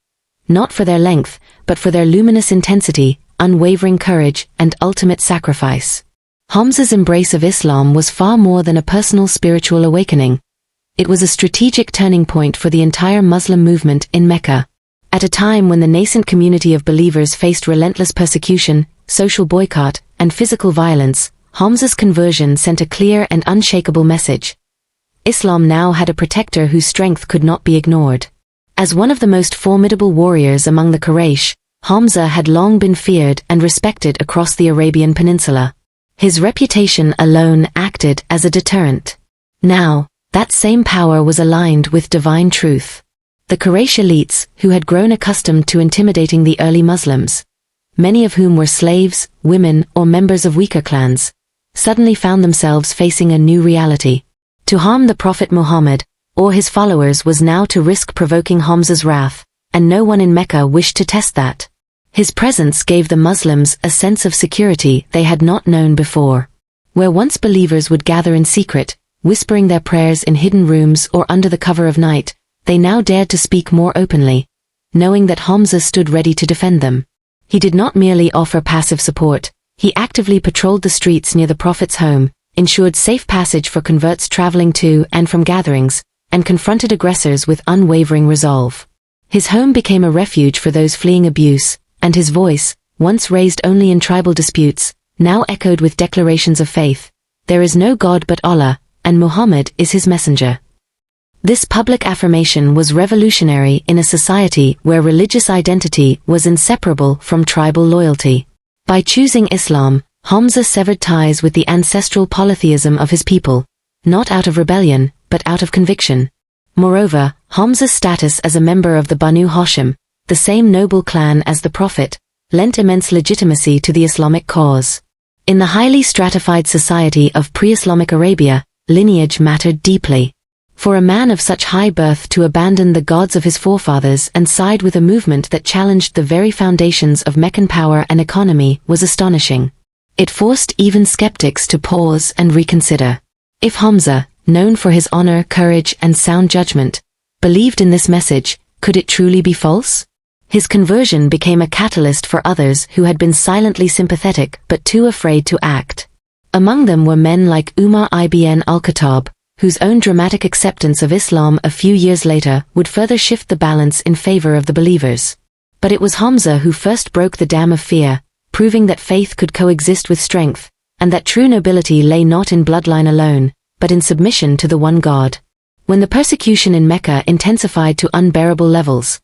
Speaker 1: Not for their length, but for their luminous intensity, unwavering courage, and ultimate sacrifice. Hamza's embrace of Islam was far more than a personal spiritual awakening. It was a strategic turning point for the entire Muslim movement in Mecca. At a time when the nascent community of believers faced relentless persecution, social boycott, and physical violence, Hamza's conversion sent a clear and unshakable message. Islam now had a protector whose strength could not be ignored. As one of the most formidable warriors among the Quraysh, Hamza had long been feared and respected across the Arabian Peninsula. His reputation alone acted as a deterrent. Now, that same power was aligned with divine truth. The Quraysh elites, who had grown accustomed to intimidating the early Muslims, many of whom were slaves, women, or members of weaker clans, suddenly found themselves facing a new reality. To harm the Prophet Muhammad or his followers was now to risk provoking Hamza's wrath, and no one in Mecca wished to test that. His presence gave the Muslims a sense of security they had not known before. Where once believers would gather in secret, whispering their prayers in hidden rooms or under the cover of night, they now dared to speak more openly, knowing that Hamza stood ready to defend them. He did not merely offer passive support, he actively patrolled the streets near the Prophet's home, ensured safe passage for converts traveling to and from gatherings, and confronted aggressors with unwavering resolve. His home became a refuge for those fleeing abuse, and his voice, once raised only in tribal disputes, now echoed with declarations of faith. There is no God but Allah, and Muhammad is his messenger. This public affirmation was revolutionary in a society where religious identity was inseparable from tribal loyalty. By choosing Islam, Hamza severed ties with the ancestral polytheism of his people, not out of rebellion, but out of conviction. Moreover, Hamza's status as a member of the Banu Hashim, the same noble clan as the Prophet, lent immense legitimacy to the Islamic cause. In the highly stratified society of pre-Islamic Arabia, lineage mattered deeply. For a man of such high birth to abandon the gods of his forefathers and side with a movement that challenged the very foundations of Meccan power and economy was astonishing. It forced even skeptics to pause and reconsider. If Hamza, known for his honor, courage, and sound judgment, believed in this message, could it truly be false? His conversion became a catalyst for others who had been silently sympathetic but too afraid to act. Among them were men like Umar ibn al-Khattab, whose own dramatic acceptance of Islam a few years later would further shift the balance in favor of the believers. But it was Hamza who first broke the dam of fear, proving that faith could coexist with strength, and that true nobility lay not in bloodline alone, but in submission to the one God. When the persecution in Mecca intensified to unbearable levels,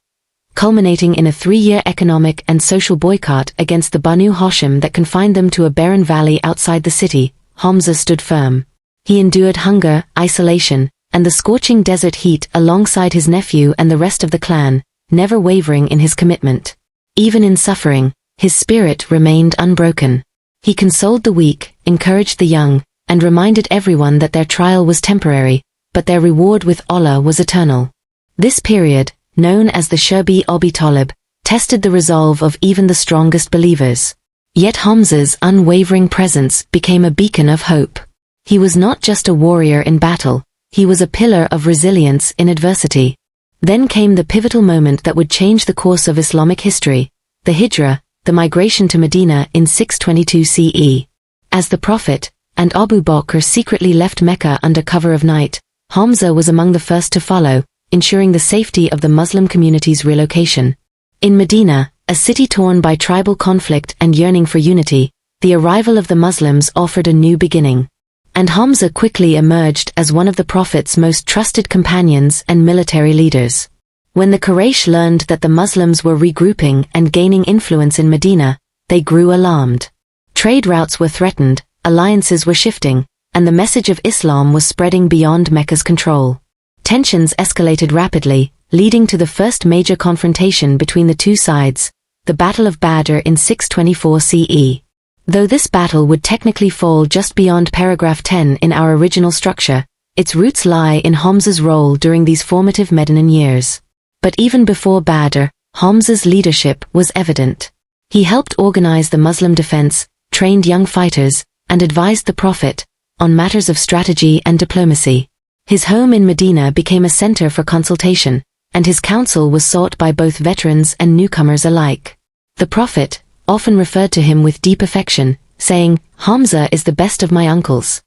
Speaker 1: culminating in a 3-year economic and social boycott against the Banu Hashim that confined them to a barren valley outside the city, Hamza stood firm. He endured hunger, isolation, and the scorching desert heat alongside his nephew and the rest of the clan, never wavering in his commitment. Even in suffering, his spirit remained unbroken. He consoled the weak, encouraged the young, and reminded everyone that their trial was temporary, but their reward with Allah was eternal. This period, known as the Syu'bah Abi Talib, tested the resolve of even the strongest believers. Yet Hamza's unwavering presence became a beacon of hope. He was not just a warrior in battle, he was a pillar of resilience in adversity. Then came the pivotal moment that would change the course of Islamic history, the Hijrah, the migration to Medina in 622 CE. As the Prophet and Abu Bakr secretly left Mecca under cover of night, Hamza was among the first to follow, ensuring the safety of the Muslim community's relocation. In Medina, a city torn by tribal conflict and yearning for unity, the arrival of the Muslims offered a new beginning. And Hamza quickly emerged as one of the Prophet's most trusted companions and military leaders. When the Quraysh learned that the Muslims were regrouping and gaining influence in Medina, they grew alarmed. Trade routes were threatened, alliances were shifting, and the message of Islam was spreading beyond Mecca's control. Tensions escalated rapidly, leading to the first major confrontation between the two sides, the Battle of Badr in 624 CE. Though this battle would technically fall just beyond paragraph 10 in our original structure, its roots lie in Hamza's role during these formative Medinan years. But even before Badr, Hamza's leadership was evident. He helped organize the Muslim defense, trained young fighters, and advised the Prophet on matters of strategy and diplomacy. His home in Medina became a center for consultation, and his counsel was sought by both veterans and newcomers alike. The Prophet often referred to him with deep affection, saying, "Hamza is the best of my uncles."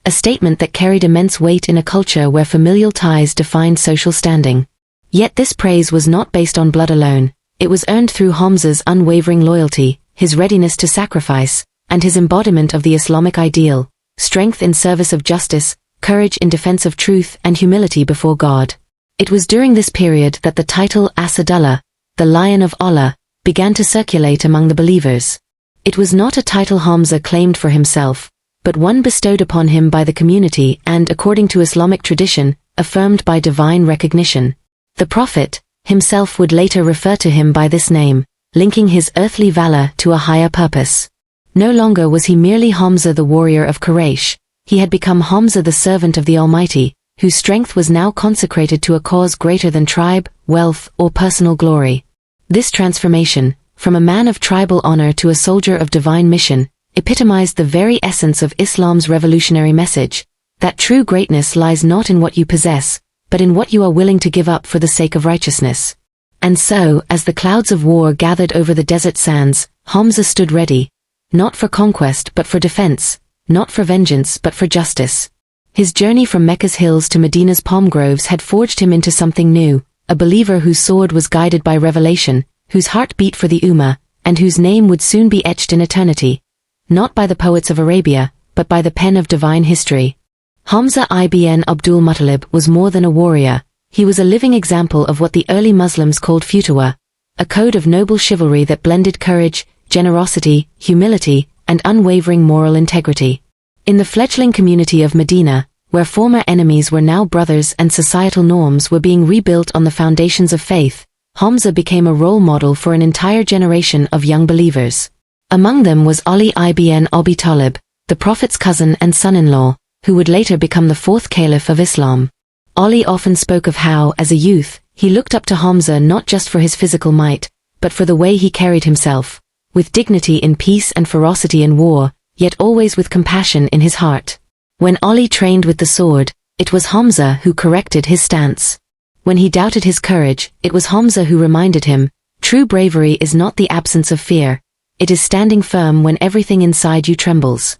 Speaker 1: A statement that carried immense weight in a culture where familial ties defined social standing. Yet this praise was not based on blood alone, it was earned through Hamza's unwavering loyalty, his readiness to sacrifice, and his embodiment of the Islamic ideal, strength in service of justice, courage in defense of truth, and humility before God. It was during this period that the title Asadullah, the Lion of Allah, began to circulate among the believers. It was not a title Hamza claimed for himself, but one bestowed upon him by the community and, according to Islamic tradition, affirmed by divine recognition. The Prophet himself would later refer to him by this name, linking his earthly valor to a higher purpose. No longer was he merely Hamza the warrior of Quraysh, he had become Hamza the servant of the Almighty, whose strength was now consecrated to a cause greater than tribe, wealth, or personal glory. This transformation, from a man of tribal honor to a soldier of divine mission, epitomized the very essence of Islam's revolutionary message, that true greatness lies not in what you possess, but in what you are willing to give up for the sake of righteousness. And so, as the clouds of war gathered over the desert sands, Hamza stood ready, not for conquest but for defense, not for vengeance but for justice. His journey from Mecca's hills to Medina's palm groves had forged him into something new, a believer whose sword was guided by revelation, whose heart beat for the Ummah, and whose name would soon be etched in eternity, not by the poets of Arabia, but by the pen of divine history. Hamza ibn Al-Muttalib was more than a warrior, he was a living example of what the early Muslims called futuwah, a code of noble chivalry that blended courage, generosity, humility, and unwavering moral integrity. In the fledgling community of Medina, where former enemies were now brothers and societal norms were being rebuilt on the foundations of faith, Hamza became a role model for an entire generation of young believers. Among them was Ali ibn Abi Talib, the Prophet's cousin and son-in-law, who would later become the fourth caliph of Islam. Ali often spoke of how, as a youth, he looked up to Hamza not just for his physical might, but for the way he carried himself, with dignity in peace and ferocity in war, yet always with compassion in his heart. When Ali trained with the sword, it was Hamza who corrected his stance. When he doubted his courage, it was Hamza who reminded him, true bravery is not the absence of fear, it is standing firm when everything inside you trembles.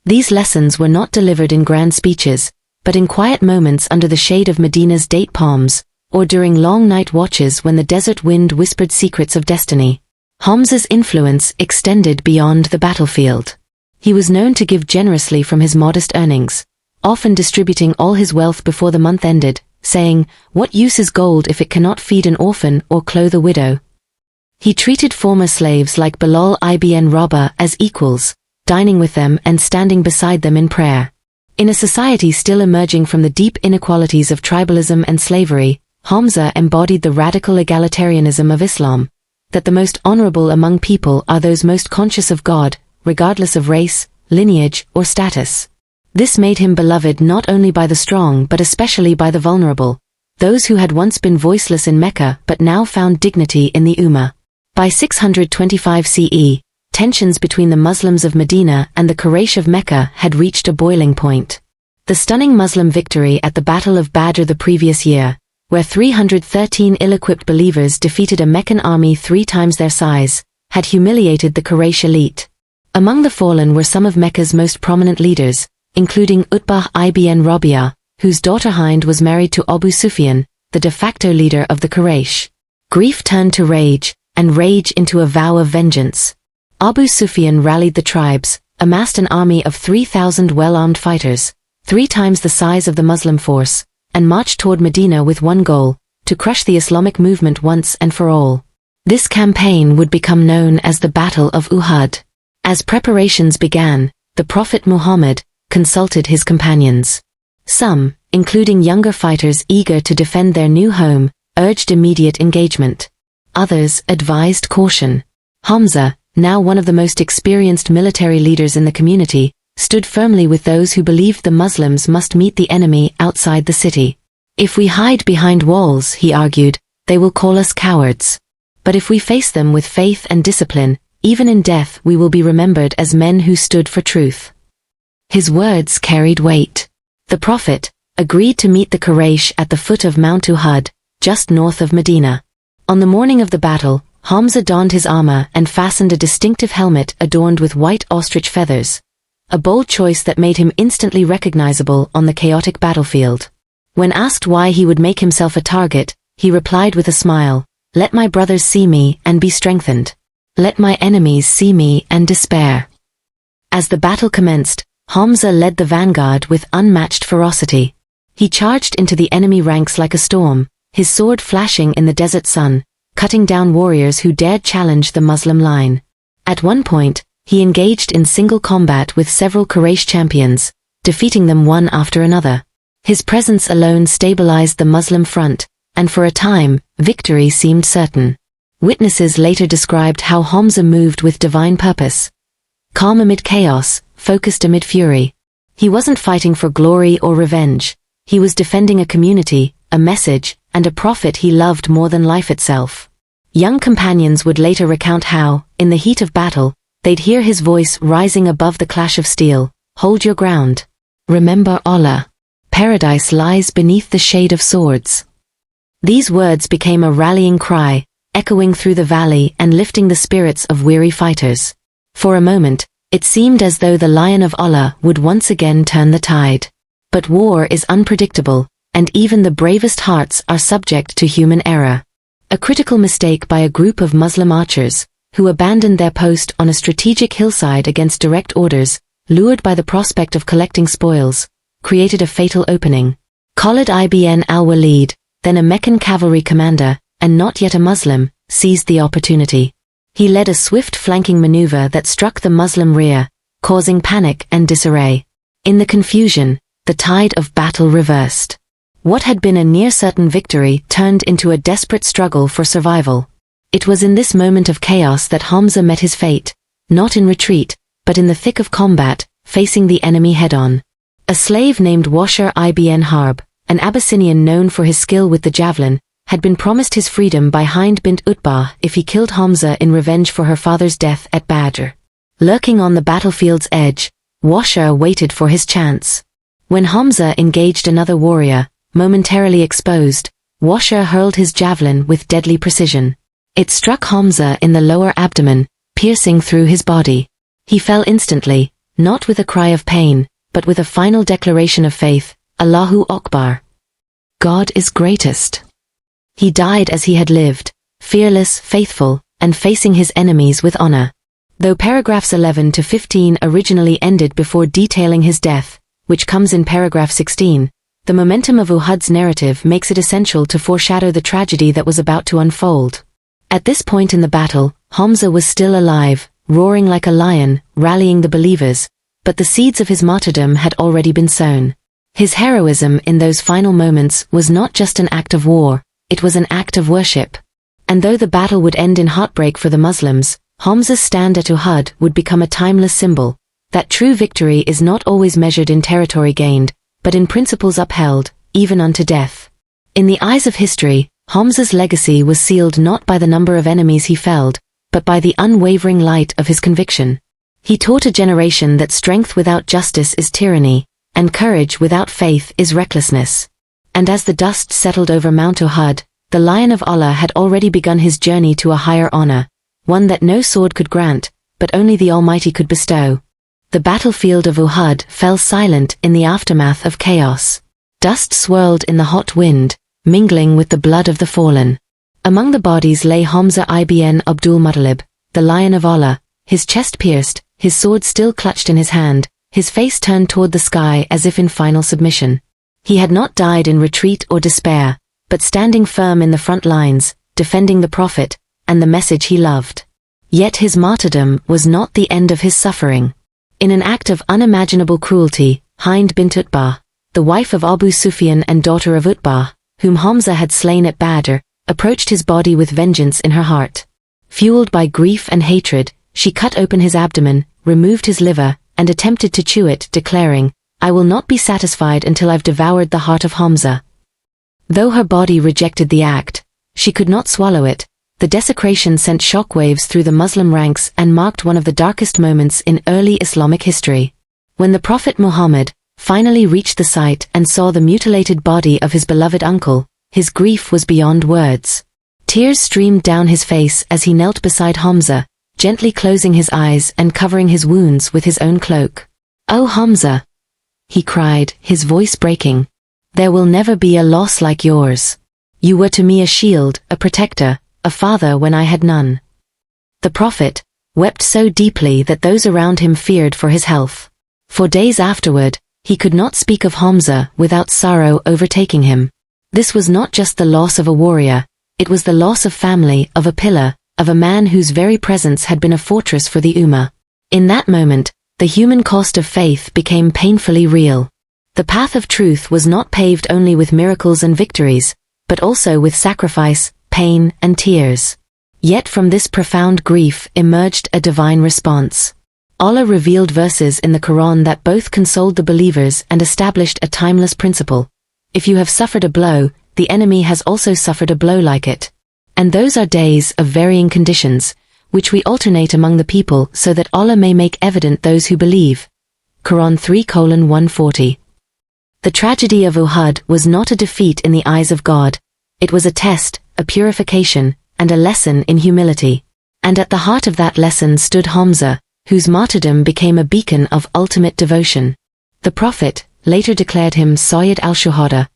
Speaker 1: These lessons were not delivered in grand speeches, but in quiet moments under the shade of Medina's date palms, or during long night watches when the desert wind whispered secrets of destiny. Hamza's influence extended beyond the battlefield. He was known to give generously from his modest earnings, often distributing all his wealth before the month ended, saying, "What use is gold if it cannot feed an orphan or clothe a widow?" He treated former slaves like Bilal ibn Rabah as equals, dining with them and standing beside them in prayer. In a society still emerging from the deep inequalities of tribalism and slavery, Hamza embodied the radical egalitarianism of Islam, that the most honorable among people are those most conscious of God, regardless of race, lineage, or status. This made him beloved not only by the strong but especially by the vulnerable, those who had once been voiceless in Mecca but now found dignity in the Ummah. By 625 CE, tensions between the Muslims of Medina and the Quraysh of Mecca had reached a boiling point. The stunning Muslim victory at the Battle of Badr the previous year, where 313 ill-equipped believers defeated a Meccan army 3 times their size, had humiliated the Quraysh elite. Among the fallen were some of Mecca's most prominent leaders, including Utbah ibn Rabi'ah, whose daughter Hind was married to Abu Sufyan, the de facto leader of the Quraysh. Grief turned to rage, and rage into a vow of vengeance. Abu Sufyan rallied the tribes, amassed an army of 3,000 well-armed fighters, 3 times the size of the Muslim force, and marched toward Medina with one goal, to crush the Islamic movement once and for all. This campaign would become known as the Battle of Uhud. As preparations began, the Prophet Muhammad consulted his companions. Some, including younger fighters eager to defend their new home, urged immediate engagement. Others advised caution. Hamza, now one of the most experienced military leaders in the community, stood firmly with those who believed the Muslims must meet the enemy outside the city. If we hide behind walls, he argued, they will call us cowards. But if we face them with faith and discipline, even in death we will be remembered as men who stood for truth. His words carried weight. The Prophet agreed to meet the Quraysh at the foot of Mount Uhud, just north of Medina. On the morning of the battle, Hamza donned his armor and fastened a distinctive helmet adorned with white ostrich feathers, a bold choice that made him instantly recognizable on the chaotic battlefield. When asked why he would make himself a target, he replied with a smile, "Let my brothers see me and be strengthened. Let my enemies see me and despair." As the battle commenced, Hamza led the vanguard with unmatched ferocity. He charged into the enemy ranks like a storm, his sword flashing in the desert sun, cutting down warriors who dared challenge the Muslim line. At one point, he engaged in single combat with several Quraysh champions, defeating them one after another. His presence alone stabilized the Muslim front, and for a time, victory seemed certain. Witnesses later described how Hamza moved with divine purpose. Calm amid chaos, focused amid fury. He wasn't fighting for glory or revenge. He was defending a community, a message, and a prophet he loved more than life itself. Young companions would later recount how, in the heat of battle, they'd hear his voice rising above the clash of steel, "Hold your ground. Remember Allah. Paradise lies beneath the shade of swords." These words became a rallying cry, echoing through the valley and lifting the spirits of weary fighters. For a moment, it seemed as though the Lion of Allah would once again turn the tide. But war is unpredictable, and even the bravest hearts are subject to human error. A critical mistake by a group of Muslim archers, who abandoned their post on a strategic hillside against direct orders, lured by the prospect of collecting spoils, created a fatal opening. Khalid ibn al-Walid, then a Meccan cavalry commander, and not yet a Muslim, seized the opportunity. He led a swift flanking maneuver that struck the Muslim rear, causing panic and disarray. In the confusion, the tide of battle reversed. What had been a near-certain victory turned into a desperate struggle for survival. It was in this moment of chaos that Hamza met his fate, not in retreat, but in the thick of combat, facing the enemy head-on. A slave named Washer ibn Harb, an Abyssinian known for his skill with the javelin, had been promised his freedom by Hind bint Utbah if he killed Hamza in revenge for her father's death at Badr. Lurking on the battlefield's edge, Washer waited for his chance. When Hamza engaged another warrior, momentarily exposed, Washer hurled his javelin with deadly precision. It struck Hamza in the lower abdomen, piercing through his body. He fell instantly, not with a cry of pain, but with a final declaration of faith, "Allahu Akbar. God is greatest." He died as he had lived, fearless, faithful, and facing his enemies with honor. Though paragraphs 11 to 15 originally ended before detailing his death, which comes in paragraph 16, the momentum of Uhud's narrative makes it essential to foreshadow the tragedy that was about to unfold. At this point in the battle, Hamza was still alive, roaring like a lion, rallying the believers, but the seeds of his martyrdom had already been sown. His heroism in those final moments was not just an act of war, It was an act of worship. And though the battle would end in heartbreak for the Muslims, Hamza's stand at Uhud would become a timeless symbol that true victory is not always measured in territory gained, but in principles upheld, even unto death. In the eyes of history, Hamza's legacy was sealed not by the number of enemies he felled, but by the unwavering light of his conviction. He taught a generation that strength without justice is tyranny, and courage without faith is recklessness. And as the dust settled over Mount Uhud, the Lion of Allah had already begun his journey to a higher honor, one that no sword could grant, but only the Almighty could bestow. The battlefield of Uhud fell silent in the aftermath of chaos. Dust swirled in the hot wind, mingling with the blood of the fallen. Among the bodies lay Hamza ibn Al-Muttalib, the Lion of Allah, his chest pierced, his sword still clutched in his hand, his face turned toward the sky as if in final submission. He had not died in retreat or despair, but standing firm in the front lines, defending the Prophet, and the message he loved. Yet his martyrdom was not the end of his suffering. In an act of unimaginable cruelty, Hind bint Utbah, the wife of Abu Sufyan and daughter of Utbah, whom Hamza had slain at Badr, approached his body with vengeance in her heart. Fueled by grief and hatred, she cut open his abdomen, removed his liver, and attempted to chew it, declaring, "I will not be satisfied until I've devoured the heart of Hamza." Though her body rejected the act, she could not swallow it. The desecration sent shockwaves through the Muslim ranks and marked one of the darkest moments in early Islamic history. When the Prophet Muhammad finally reached the site and saw the mutilated body of his beloved uncle, his grief was beyond words. Tears streamed down his face as he knelt beside Hamza, gently closing his eyes and covering his wounds with his own cloak. "Oh Hamza," he cried, his voice breaking, "there will never be a loss like yours. You were to me a shield, a protector, a father when I had none." The Prophet wept so deeply that those around him feared for his health. For days afterward, he could not speak of Hamza without sorrow overtaking him. This was not just the loss of a warrior, it was the loss of family, of a pillar, of a man whose very presence had been a fortress for the Ummah. In that moment, the human cost of faith became painfully real. The path of truth was not paved only with miracles and victories, but also with sacrifice, pain, and tears. Yet from this profound grief emerged a divine response. Allah revealed verses in the Quran that both consoled the believers and established a timeless principle. If you have suffered a blow, the enemy has also suffered a blow like it. And those are days of varying conditions, which we alternate among the people so that Allah may make evident those who believe. Quran 3:140. The tragedy of Uhud was not a defeat in the eyes of God. It was a test, a purification, and a lesson in humility. And at the heart of that lesson stood Hamza, whose martyrdom became a beacon of ultimate devotion. The Prophet later declared him Sayyid al-Shuhada,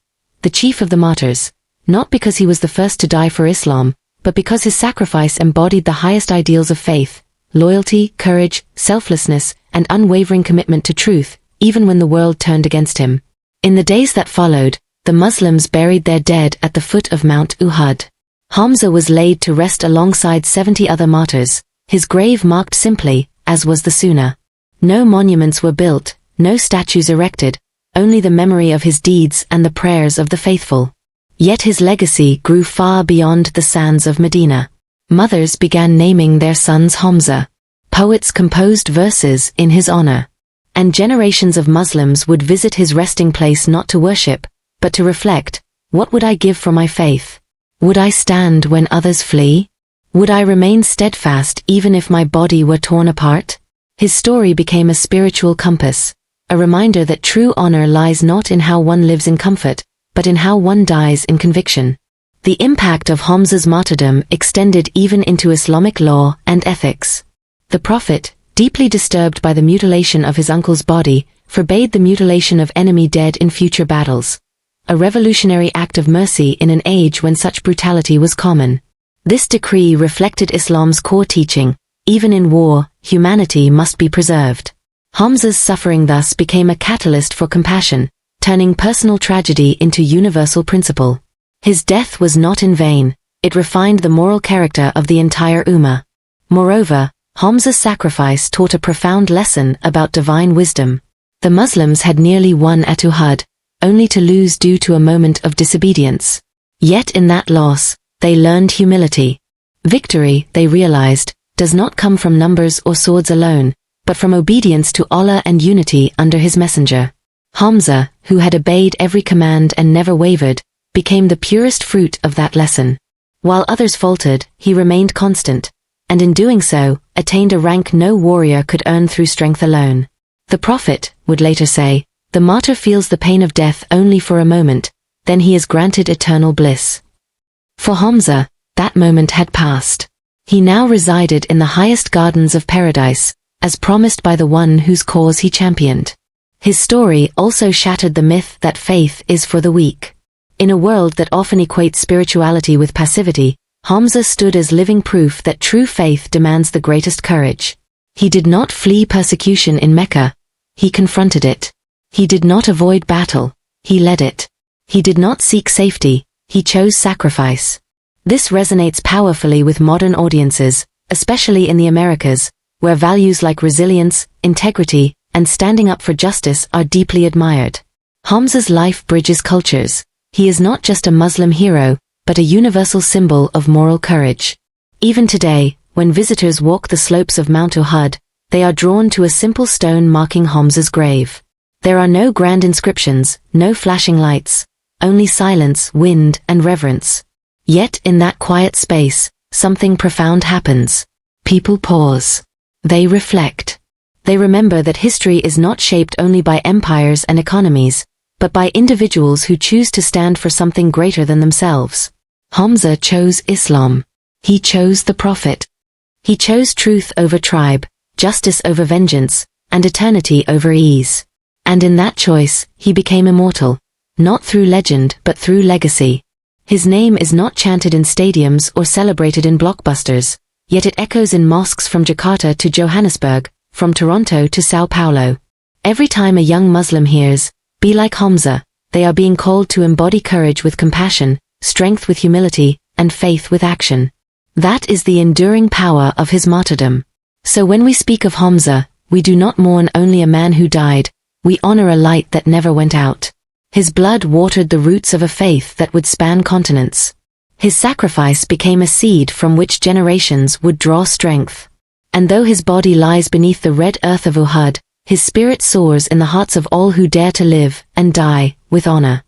Speaker 1: the chief of the martyrs, not because he was the first to die for Islam, but because his sacrifice embodied the highest ideals of faith, loyalty, courage, selflessness, and unwavering commitment to truth, even when the world turned against him. In the days that followed, the Muslims buried their dead at the foot of Mount Uhud. Hamza was laid to rest alongside 70 other martyrs, his grave marked simply, as was the Sunnah. No monuments were built, no statues erected, only the memory of his deeds and the prayers of the faithful. Yet his legacy grew far beyond the sands of Medina. Mothers began naming their sons Hamza. Poets composed verses in his honor. And generations of Muslims would visit his resting place not to worship, but to reflect, what would I give for my faith? Would I stand when others flee? Would I remain steadfast even if my body were torn apart? His story became a spiritual compass, a reminder that true honor lies not in how one lives in comfort, but in how one dies in conviction. The impact of Hamza's martyrdom extended even into Islamic law and ethics. The Prophet, deeply disturbed by the mutilation of his uncle's body, forbade the mutilation of enemy dead in future battles. A revolutionary act of mercy in an age when such brutality was common. This decree reflected Islam's core teaching: even in war, humanity must be preserved. Hamza's suffering thus became a catalyst for compassion, turning personal tragedy into universal principle. His death was not in vain, it refined the moral character of the entire Ummah. Moreover, Hamza's sacrifice taught a profound lesson about divine wisdom. The Muslims had nearly won at Uhud, only to lose due to a moment of disobedience. Yet in that loss, they learned humility. Victory, they realized, does not come from numbers or swords alone, but from obedience to Allah and unity under His messenger. Hamza, who had obeyed every command and never wavered, became the purest fruit of that lesson. While others faltered, he remained constant, and in doing so, attained a rank no warrior could earn through strength alone. The Prophet would later say, "The martyr feels the pain of death only for a moment, then he is granted eternal bliss." For Hamza, that moment had passed. He now resided in the highest gardens of paradise, as promised by the one whose cause he championed. His story also shattered the myth that faith is for the weak. In a world that often equates spirituality with passivity, Hamza stood as living proof that true faith demands the greatest courage. He did not flee persecution in Mecca. He confronted it. He did not avoid battle. He led it. He did not seek safety. He chose sacrifice. This resonates powerfully with modern audiences, especially in the Americas, where values like resilience, integrity, and standing up for justice are deeply admired. Hamza's life bridges cultures. He is not just a Muslim hero, but a universal symbol of moral courage. Even today, when visitors walk the slopes of Mount Uhud, they are drawn to a simple stone marking Hamza's grave. There are no grand inscriptions, no flashing lights, only silence, wind, and reverence. Yet in that quiet space, something profound happens. People pause. They reflect. They remember that history is not shaped only by empires and economies, but by individuals who choose to stand for something greater than themselves. Hamza chose Islam. He chose the Prophet. He chose truth over tribe, justice over vengeance, and eternity over ease. And in that choice, he became immortal, not through legend but through legacy. His name is not chanted in stadiums or celebrated in blockbusters, yet it echoes in mosques from Jakarta to Johannesburg, from Toronto to Sao Paulo. Every time a young Muslim hears, "Be like Hamza," they are being called to embody courage with compassion, strength with humility, and faith with action. That is the enduring power of his martyrdom. So when we speak of Hamza, we do not mourn only a man who died, we honor a light that never went out. His blood watered the roots of a faith that would span continents. His sacrifice became a seed from which generations would draw strength. And though his body lies beneath the red earth of Uhud, his spirit soars in the hearts of all who dare to live and die with honor.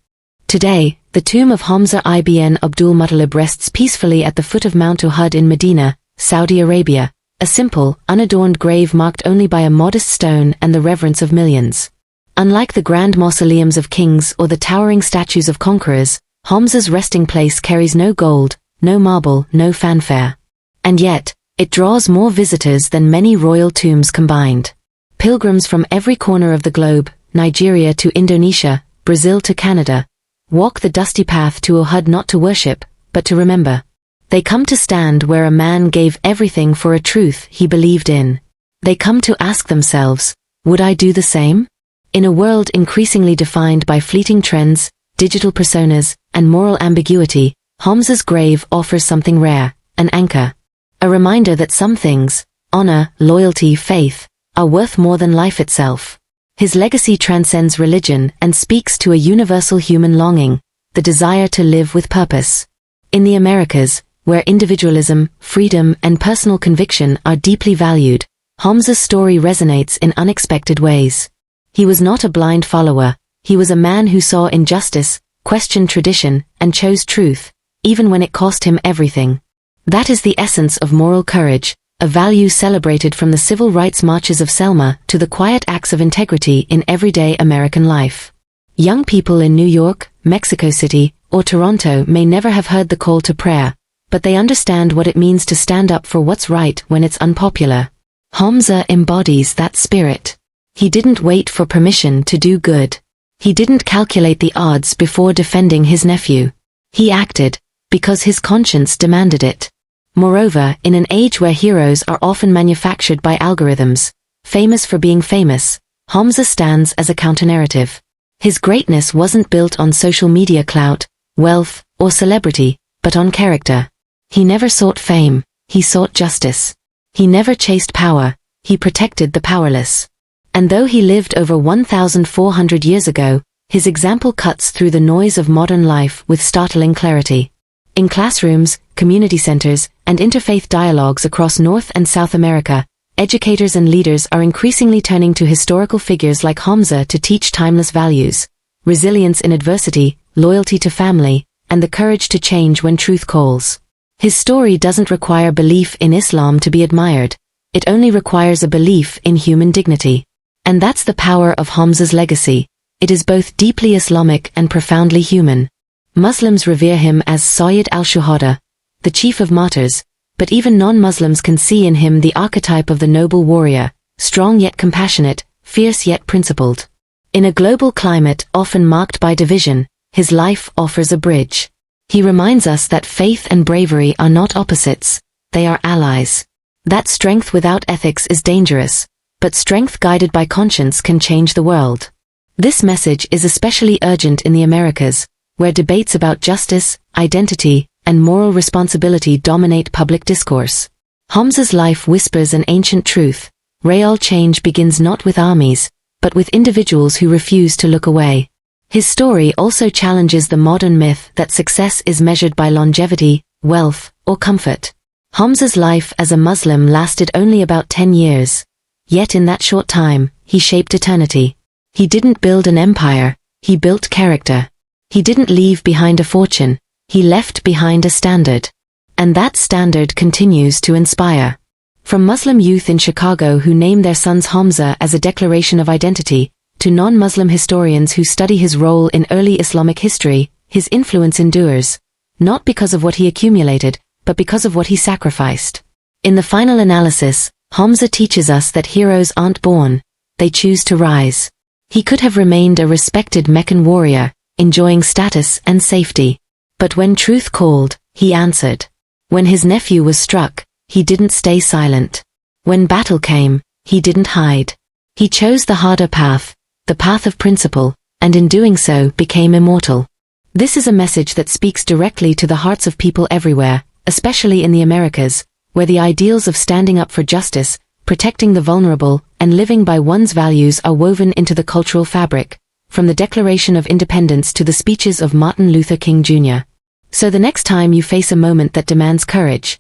Speaker 1: Today, the tomb of Hamza ibn Abdul-Muttalib rests peacefully at the foot of Mount Uhud in Medina, Saudi Arabia, a simple, unadorned grave marked only by a modest stone and the reverence of millions. Unlike the grand mausoleums of kings or the towering statues of conquerors, Hamza's resting place carries no gold, no marble, no fanfare. And yet, it draws more visitors than many royal tombs combined. Pilgrims from every corner of the globe, Nigeria to Indonesia, Brazil to Canada, walk the dusty path to Uhud not to worship, but to remember. They come to stand where a man gave everything for a truth he believed in. They come to ask themselves, would I do the same? In a world increasingly defined by fleeting trends, digital personas, and moral ambiguity, Hamza's grave offers something rare, an anchor. A reminder that some things, honor, loyalty, faith, are worth more than life itself. His legacy transcends religion and speaks to a universal human longing, the desire to live with purpose. In the Americas, where individualism, freedom, and personal conviction are deeply valued, Hamza's story resonates in unexpected ways. He was not a blind follower, he was a man who saw injustice, questioned tradition, and chose truth, even when it cost him everything. That is the essence of moral courage, a value celebrated from the civil rights marches of Selma to the quiet acts of integrity in everyday American life. Young people in New York, Mexico City, or Toronto may never have heard the call to prayer, but they understand what it means to stand up for what's right when it's unpopular. Hamza embodies that spirit. He didn't wait for permission to do good. He didn't calculate the odds before defending his nephew. He acted because his conscience demanded it. Moreover, in an age where heroes are often manufactured by algorithms, famous for being famous, Hamza stands as a counter-narrative. His greatness wasn't built on social media clout, wealth, or celebrity, but on character. He never sought fame, he sought justice. He never chased power, he protected the powerless. And though he lived over 1,400 years ago, His example cuts through the noise of modern life with startling clarity. In classrooms, community centers, and interfaith dialogues across North and South America, educators and leaders are increasingly turning to historical figures like Hamza to teach timeless values: resilience in adversity, loyalty to family, and the courage to change when truth calls. His story doesn't require belief in Islam to be admired. It only requires a belief in human dignity. And that's the power of Hamza's legacy. It is both deeply Islamic and profoundly human. Muslims revere him as Sayyid al-Shuhada, the chief of martyrs, but even non-Muslims can see in him the archetype of the noble warrior, strong yet compassionate, fierce yet principled. In a global climate often marked by division, his life offers a bridge. He reminds us that faith and bravery are not opposites, they are allies. That strength without ethics is dangerous, but strength guided by conscience can change the world. This message is especially urgent in the Americas, where debates about justice, identity, and moral responsibility dominate public discourse. Hamza's life whispers an ancient truth: real change begins not with armies, but with individuals who refuse to look away. His story also challenges the modern myth that success is measured by longevity, wealth, or comfort. Hamza's life as a Muslim lasted only about 10 years. Yet in that short time, he shaped eternity. He didn't build an empire, he built character. He didn't leave behind a fortune, he left behind a standard. And that standard continues to inspire. From Muslim youth in Chicago who name their sons Hamza as a declaration of identity, to non-Muslim historians who study his role in early Islamic history, his influence endures, not because of what he accumulated, but because of what he sacrificed. In the final analysis, Hamza teaches us that heroes aren't born, they choose to rise. He could have remained a respected Meccan warrior, enjoying status and safety. But when truth called, he answered. When his nephew was struck, he didn't stay silent. When battle came, he didn't hide. He chose the harder path, the path of principle, and in doing so became immortal. This is a message that speaks directly to the hearts of people everywhere, especially in the Americas, where the ideals of standing up for justice, protecting the vulnerable, and living by one's values are woven into the cultural fabric, from the Declaration of Independence to the speeches of Martin Luther King Jr. So the next time you face a moment that demands courage,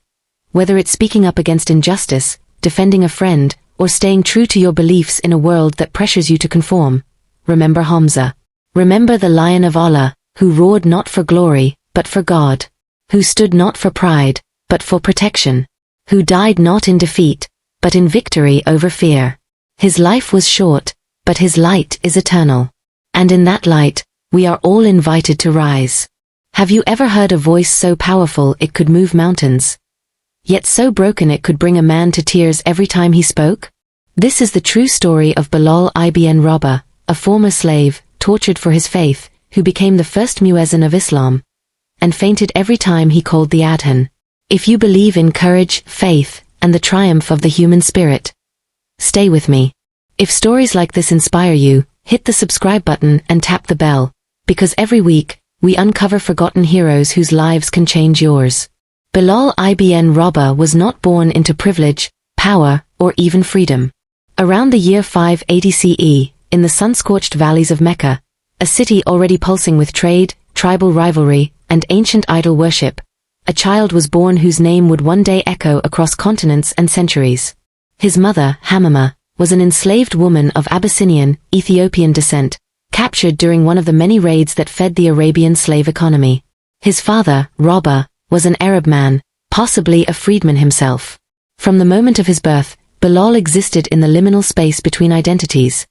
Speaker 1: whether it's speaking up against injustice, defending a friend, or staying true to your beliefs in a world that pressures you to conform, remember Hamza. Remember the Lion of Allah, who roared not for glory, but for God, who stood not for pride, but for protection, who died not in defeat, but in victory over fear. His life was short, but his light is eternal. And in that light, we are all invited to rise. Have you ever heard a voice so powerful it could move mountains, yet so broken it could bring a man to tears every time he spoke? This is the true story of Bilal ibn Rabah, a former slave, tortured for his faith, who became the first muezzin of Islam, and fainted every time he called the adhan. If you believe in courage, faith, and the triumph of the human spirit, stay with me. If stories like this inspire you, hit the subscribe button and tap the bell, because every week, we uncover forgotten heroes whose lives can change yours. Bilal ibn Rabah was not born into privilege, power, or even freedom. Around the year 580 CE, in the sun-scorched valleys of Mecca, a city already pulsing with trade, tribal rivalry, and ancient idol worship, a child was born whose name would one day echo across continents and centuries. His mother, Hamama, was an enslaved woman of Abyssinian, Ethiopian descent, captured during one of the many raids that fed the Arabian slave economy. His father, Rabah, was an Arab man, possibly a freedman himself. From the moment of his birth, Bilal existed in the liminal space between identities.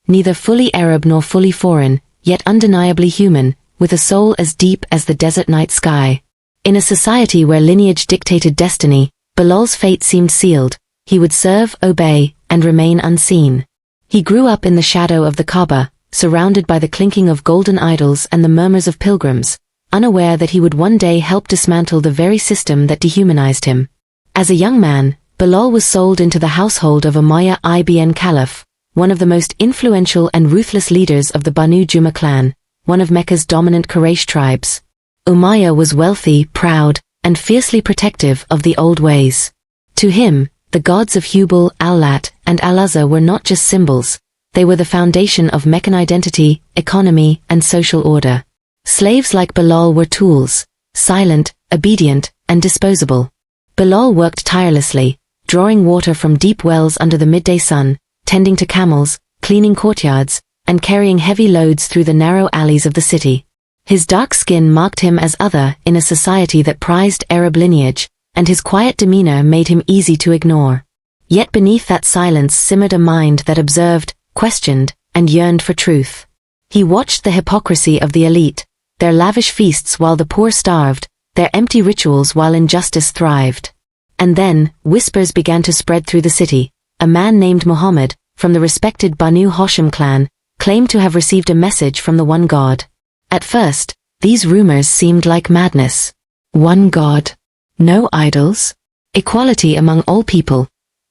Speaker 1: Neither fully Arab nor fully foreign, yet undeniably human, with a soul as deep as the desert night sky. In a society where lineage dictated destiny, Bilal's fate seemed sealed. He would serve, obey, and remain unseen. He grew up in the shadow of the Kaaba, surrounded by the clinking of golden idols and the murmurs of pilgrims, unaware that he would one day help dismantle the very system that dehumanized him. As a young man, Bilal was sold into the household of Umayyah ibn Khalaf, one of the most influential and ruthless leaders of the Banu Jumah clan, one of Mecca's dominant Quraysh tribes. Umayyah was wealthy, proud, and fiercely protective of the old ways. To him, the gods of Hubal, Al-Lat, and Al-Uzza were not just symbols, They were the foundation of Meccan identity, economy, and social order. Slaves like Bilal were tools, silent, obedient, and disposable. Bilal worked tirelessly, drawing water from deep wells under the midday sun, tending to camels, cleaning courtyards, and carrying heavy loads through the narrow alleys of the city. His dark skin marked him as other in a society that prized Arab lineage, and his quiet demeanor made him easy to ignore. Yet beneath that silence simmered a mind that observed, questioned, and yearned for truth. He watched the hypocrisy of the elite, their lavish feasts while the poor starved, their empty rituals while injustice thrived. And then, whispers began to spread through the city. A man named Muhammad, from the respected Banu Hashim clan, claimed to have received a message from the one God. At first, these rumors seemed like madness. One God. No idols. Equality among all people.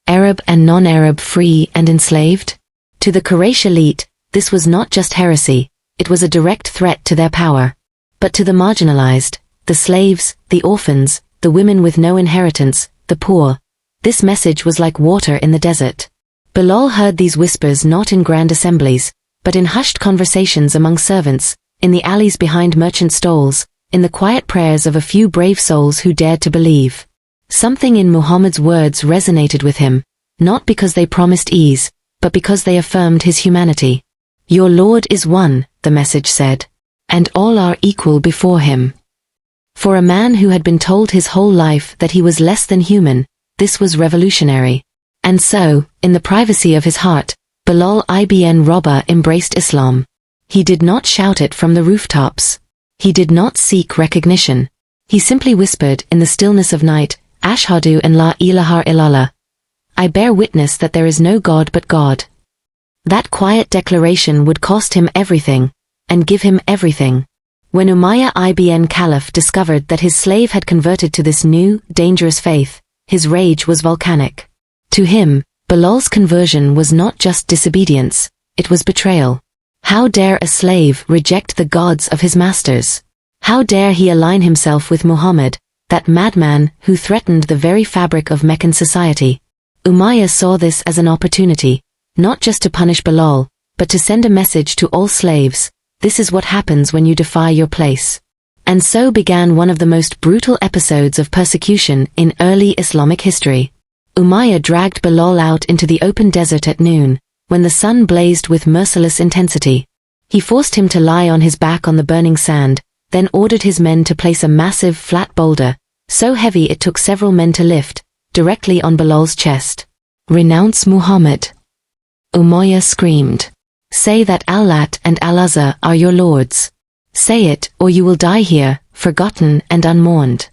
Speaker 1: Arab and non-Arab free and enslaved. To the Quraysh elite, this was not just heresy, it was a direct threat to their power. But to the marginalized, the slaves, the orphans, the women with no inheritance, the poor, this message was like water in the desert. Bilal heard these whispers not in grand assemblies, but in hushed conversations among servants, in the alleys behind merchant stalls, in the quiet prayers of a few brave souls who dared to believe. Something in Muhammad's words resonated with him, not because they promised ease, but because they affirmed his humanity. Your Lord is one, the message said, and all are equal before him. For a man who had been told his whole life that he was less than human, this was revolutionary. And so, in the privacy of his heart, Bilal ibn Rabah embraced Islam. He did not shout it from the rooftops. He did not seek recognition. He simply whispered in the stillness of night, Ashhadu an la ilaha illallah. I bear witness that there is no God but God. That quiet declaration would cost him everything, and give him everything. When Umayyah ibn Khalaf discovered that his slave had converted to this new, dangerous faith, his rage was volcanic. To him, Bilal's conversion was not just disobedience, it was betrayal. How dare a slave reject the gods of his masters? How dare he align himself with Muhammad, that madman who threatened the very fabric of Meccan society? Umayyah saw this as an opportunity, not just to punish Bilal, but to send a message to all slaves: this is what happens when you defy your place. And so began one of the most brutal episodes of persecution in early Islamic history. Umayyah dragged Bilal out into the open desert at noon, when the sun blazed with merciless intensity. He forced him to lie on his back on the burning sand, then ordered his men to place a massive flat boulder, so heavy it took several men to lift, directly on Bilal's chest. Renounce Muhammad. Umayyah screamed. Say that Al-Lat and Al-Uzza are your lords. Say it, or you will die here, forgotten and unmourned.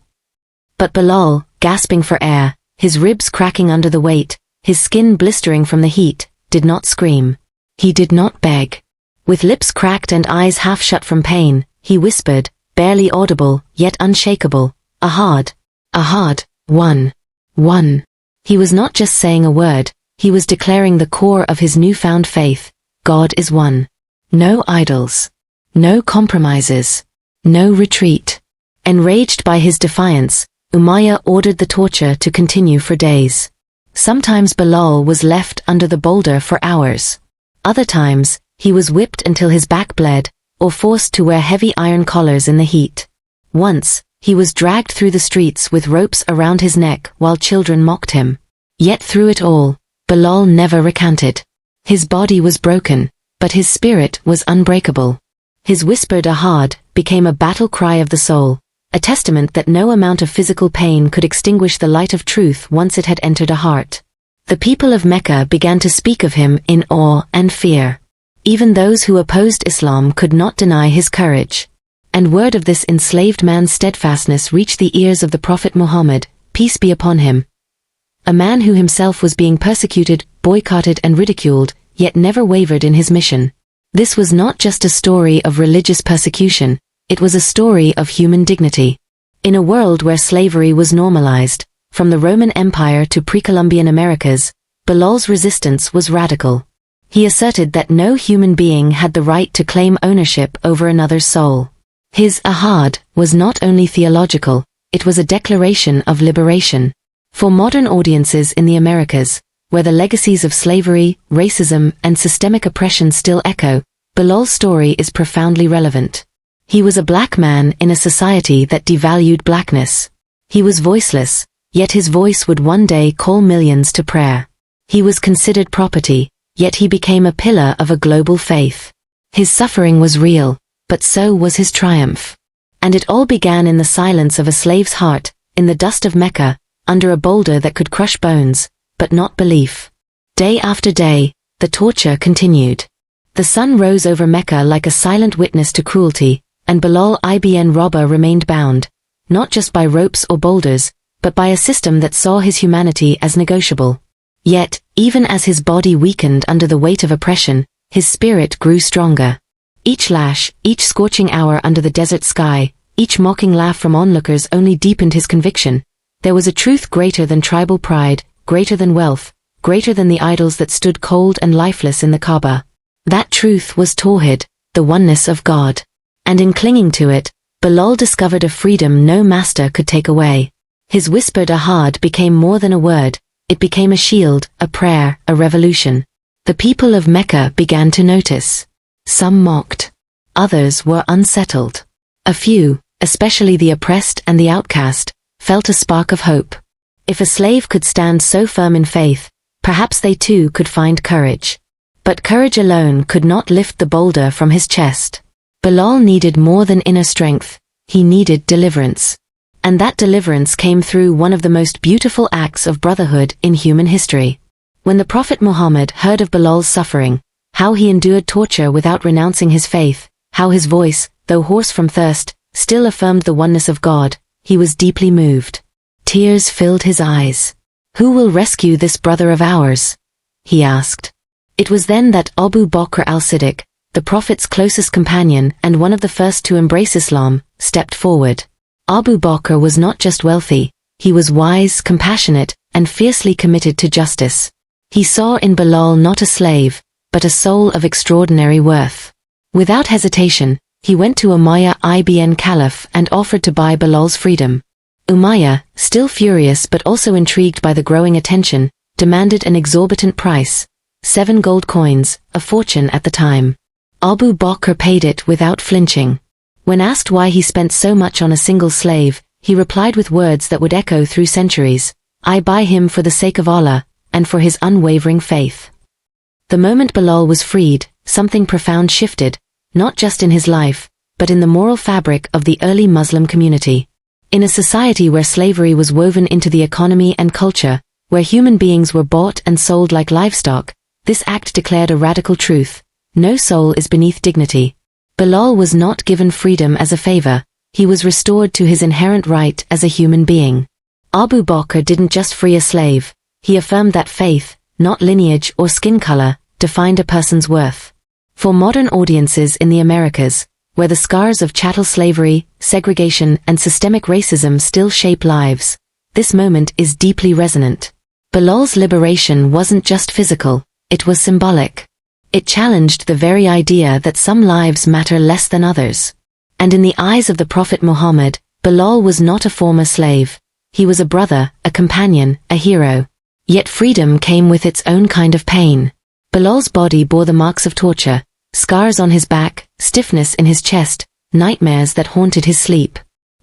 Speaker 1: But Bilal, gasping for air, his ribs cracking under the weight, his skin blistering from the heat, did not scream. He did not beg. With lips cracked and eyes half shut from pain, he whispered, barely audible, yet unshakable, Ahad. Ahad, one. One. He was not just saying a word, he was declaring the core of his newfound faith: God is one. No idols. No compromises. No retreat. Enraged by his defiance, Umayyah ordered the torture to continue for days. Sometimes Bilal was left under the boulder for hours. Other times, he was whipped until his back bled, or forced to wear heavy iron collars in the heat. Once, he was dragged through the streets with ropes around his neck while children mocked him. Yet through it all, Bilal never recanted. His body was broken, but his spirit was unbreakable. His whispered Ahad became a battle cry of the soul, a testament that no amount of physical pain could extinguish the light of truth once it had entered a heart. The people of Mecca began to speak of him in awe and fear. Even those who opposed Islam could not deny his courage. And word of this enslaved man's steadfastness reached the ears of the Prophet Muhammad, peace be upon him. A man who himself was being persecuted, boycotted and ridiculed, yet never wavered in his mission. This was not just a story of religious persecution, it was a story of human dignity. In a world where slavery was normalized, from the Roman Empire to pre-Columbian Americas, Bilal's resistance was radical. He asserted that no human being had the right to claim ownership over another's soul. His Ahad was not only theological, it was a declaration of liberation. For modern audiences in the Americas, where the legacies of slavery, racism, and systemic oppression still echo, Bilal's story is profoundly relevant. He was a black man in a society that devalued blackness. He was voiceless, yet his voice would one day call millions to prayer. He was considered property, yet he became a pillar of a global faith. His suffering was real, but so was his triumph. And it all began in the silence of a slave's heart, in the dust of Mecca, under a boulder that could crush bones, but not belief. Day after day, the torture continued. The sun rose over Mecca like a silent witness to cruelty, and Bilal ibn Rabah remained bound, not just by ropes or boulders, but by a system that saw his humanity as negotiable. Yet, even as his body weakened under the weight of oppression, his spirit grew stronger. Each lash, each scorching hour under the desert sky, each mocking laugh from onlookers only deepened his conviction. There was a truth greater than tribal pride, greater than wealth, greater than the idols that stood cold and lifeless in the Kaaba. That truth was Tawhid, the oneness of God. And in clinging to it, Bilal discovered a freedom no master could take away. His whispered ahad became more than a word, it became a shield, a prayer, a revolution. The people of Mecca began to notice. Some mocked. Others were unsettled. A few, especially the oppressed and the outcast, felt a spark of hope. If a slave could stand so firm in faith, perhaps they too could find courage. But courage alone could not lift the boulder from his chest. Bilal needed more than inner strength, he needed deliverance. And that deliverance came through one of the most beautiful acts of brotherhood in human history. When the Prophet Muhammad heard of Bilal's suffering, how he endured torture without renouncing his faith, how his voice, though hoarse from thirst, still affirmed the oneness of God, he was deeply moved. Tears filled his eyes. "Who will rescue this brother of ours?" he asked. It was then that Abu Bakr al-Siddiq, the Prophet's closest companion and one of the first to embrace Islam, stepped forward. Abu Bakr was not just wealthy, he was wise, compassionate, and fiercely committed to justice. He saw in Bilal not a slave, but a soul of extraordinary worth. Without hesitation, he went to Umayyah ibn Khalaf and offered to buy Bilal's freedom. Umayyah, still furious but also intrigued by the growing attention, demanded an exorbitant price, 7 gold coins, a fortune at the time. Abu Bakr paid it without flinching. When asked why he spent so much on a single slave, he replied with words that would echo through centuries, "I buy him for the sake of Allah, and for his unwavering faith." The moment Bilal was freed, something profound shifted, not just in his life, but in the moral fabric of the early Muslim community. In a society where slavery was woven into the economy and culture, where human beings were bought and sold like livestock, this act declared a radical truth: no soul is beneath dignity. Bilal was not given freedom as a favor, he was restored to his inherent right as a human being. Abu Bakr didn't just free a slave, he affirmed that faith, not lineage or skin color, defined a person's worth. For modern audiences in the Americas, where the scars of chattel slavery, segregation, and systemic racism still shape lives, this moment is deeply resonant. Bilal's liberation wasn't just physical, it was symbolic. It challenged the very idea that some lives matter less than others. And in the eyes of the Prophet Muhammad, Bilal was not a former slave. He was a brother, a companion, a hero. Yet freedom came with its own kind of pain. Bilal's body bore the marks of torture, scars on his back, stiffness in his chest, nightmares that haunted his sleep.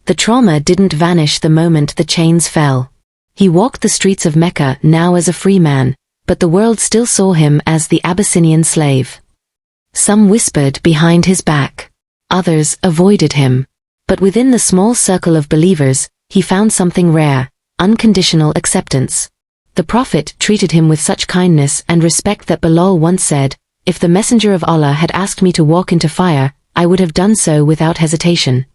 Speaker 1: The trauma didn't vanish the moment the chains fell. He walked the streets of Mecca now as a free man, but the world still saw him as the Abyssinian slave. Some whispered behind his back. Others avoided him. But within the small circle of believers, he found something rare: unconditional acceptance. The Prophet treated him with such kindness and respect that Bilal once said, "If the Messenger of Allah had asked me to walk into fire, I would have done so without hesitation."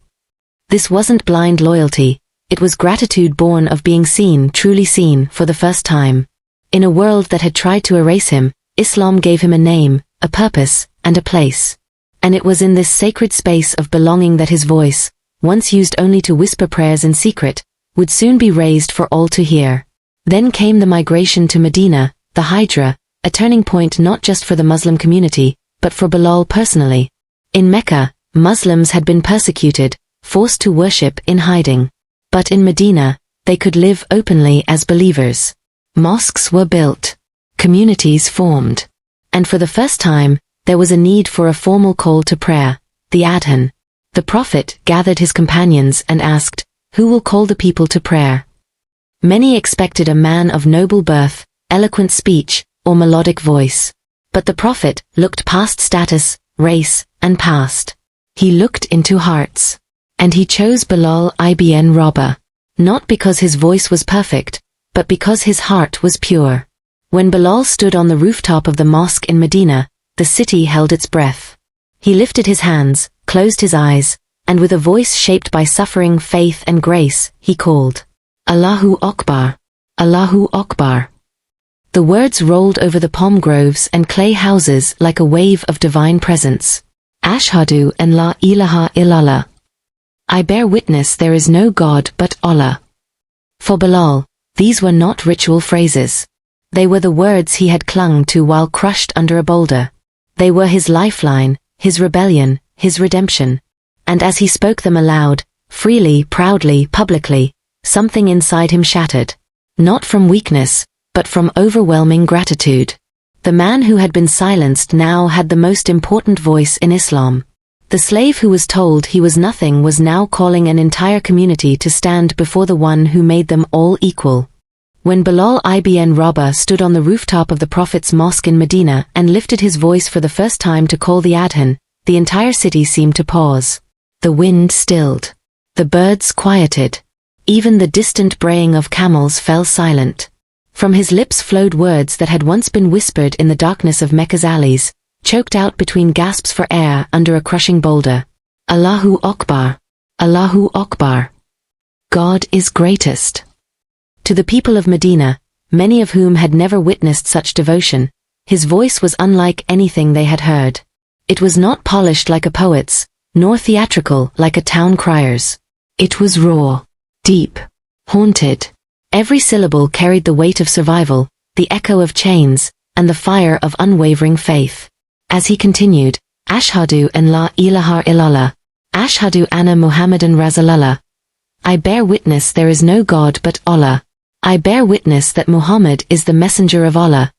Speaker 1: This wasn't blind loyalty, it was gratitude born of being seen, truly seen, for the first time. In a world that had tried to erase him, Islam gave him a name, a purpose, and a place. And it was in this sacred space of belonging that his voice, once used only to whisper prayers in secret, would soon be raised for all to hear. Then came the migration to Medina, the Hijra, a turning point not just for the Muslim community, but for Bilal personally. In Mecca, Muslims had been persecuted, forced to worship in hiding. But in Medina, they could live openly as believers. Mosques were built. Communities formed. And for the first time, there was a need for a formal call to prayer, the Adhan. The Prophet gathered his companions and asked, "Who will call the people to prayer?" Many expected a man of noble birth, eloquent speech, or melodic voice. But the Prophet looked past status, race, and past. He looked into hearts. And he chose Bilal ibn Rabah. Not because his voice was perfect, but because his heart was pure. When Bilal stood on the rooftop of the mosque in Medina, the city held its breath. He lifted his hands, closed his eyes, and with a voice shaped by suffering, faith, and grace, he called, "Allahu Akbar! Allahu Akbar!" The words rolled over the palm groves and clay houses like a wave of divine presence. Ashhadu an la ilaha illallah. I bear witness there is no God but Allah. For Bilal, these were not ritual phrases. They were the words he had clung to while crushed under a boulder. They were his lifeline, his rebellion, his redemption. And as he spoke them aloud, freely, proudly, publicly, something inside him shattered. Not from weakness, but from overwhelming gratitude. The man who had been silenced now had the most important voice in Islam. The slave who was told he was nothing was now calling an entire community to stand before the one who made them all equal. When Bilal ibn Rabah stood on the rooftop of the Prophet's mosque in Medina and lifted his voice for the first time to call the Adhan, the entire city seemed to pause. The wind stilled. The birds quieted. Even the distant braying of camels fell silent. From his lips flowed words that had once been whispered in the darkness of Mecca's alleys, choked out between gasps for air under a crushing boulder. Allahu Akbar! Allahu Akbar! God is greatest. To the people of Medina, many of whom had never witnessed such devotion, his voice was unlike anything they had heard. It was not polished like a poet's, nor theatrical like a town crier's. It was raw, deep, haunted. Every syllable carried the weight of survival, the echo of chains, and the fire of unwavering faith. As he continued, Ashhadu an la ilaha illallah, Ashhadu anna Muhammadan Rasulullah. I bear witness there is no God but Allah. I bear witness that Muhammad is the messenger of Allah.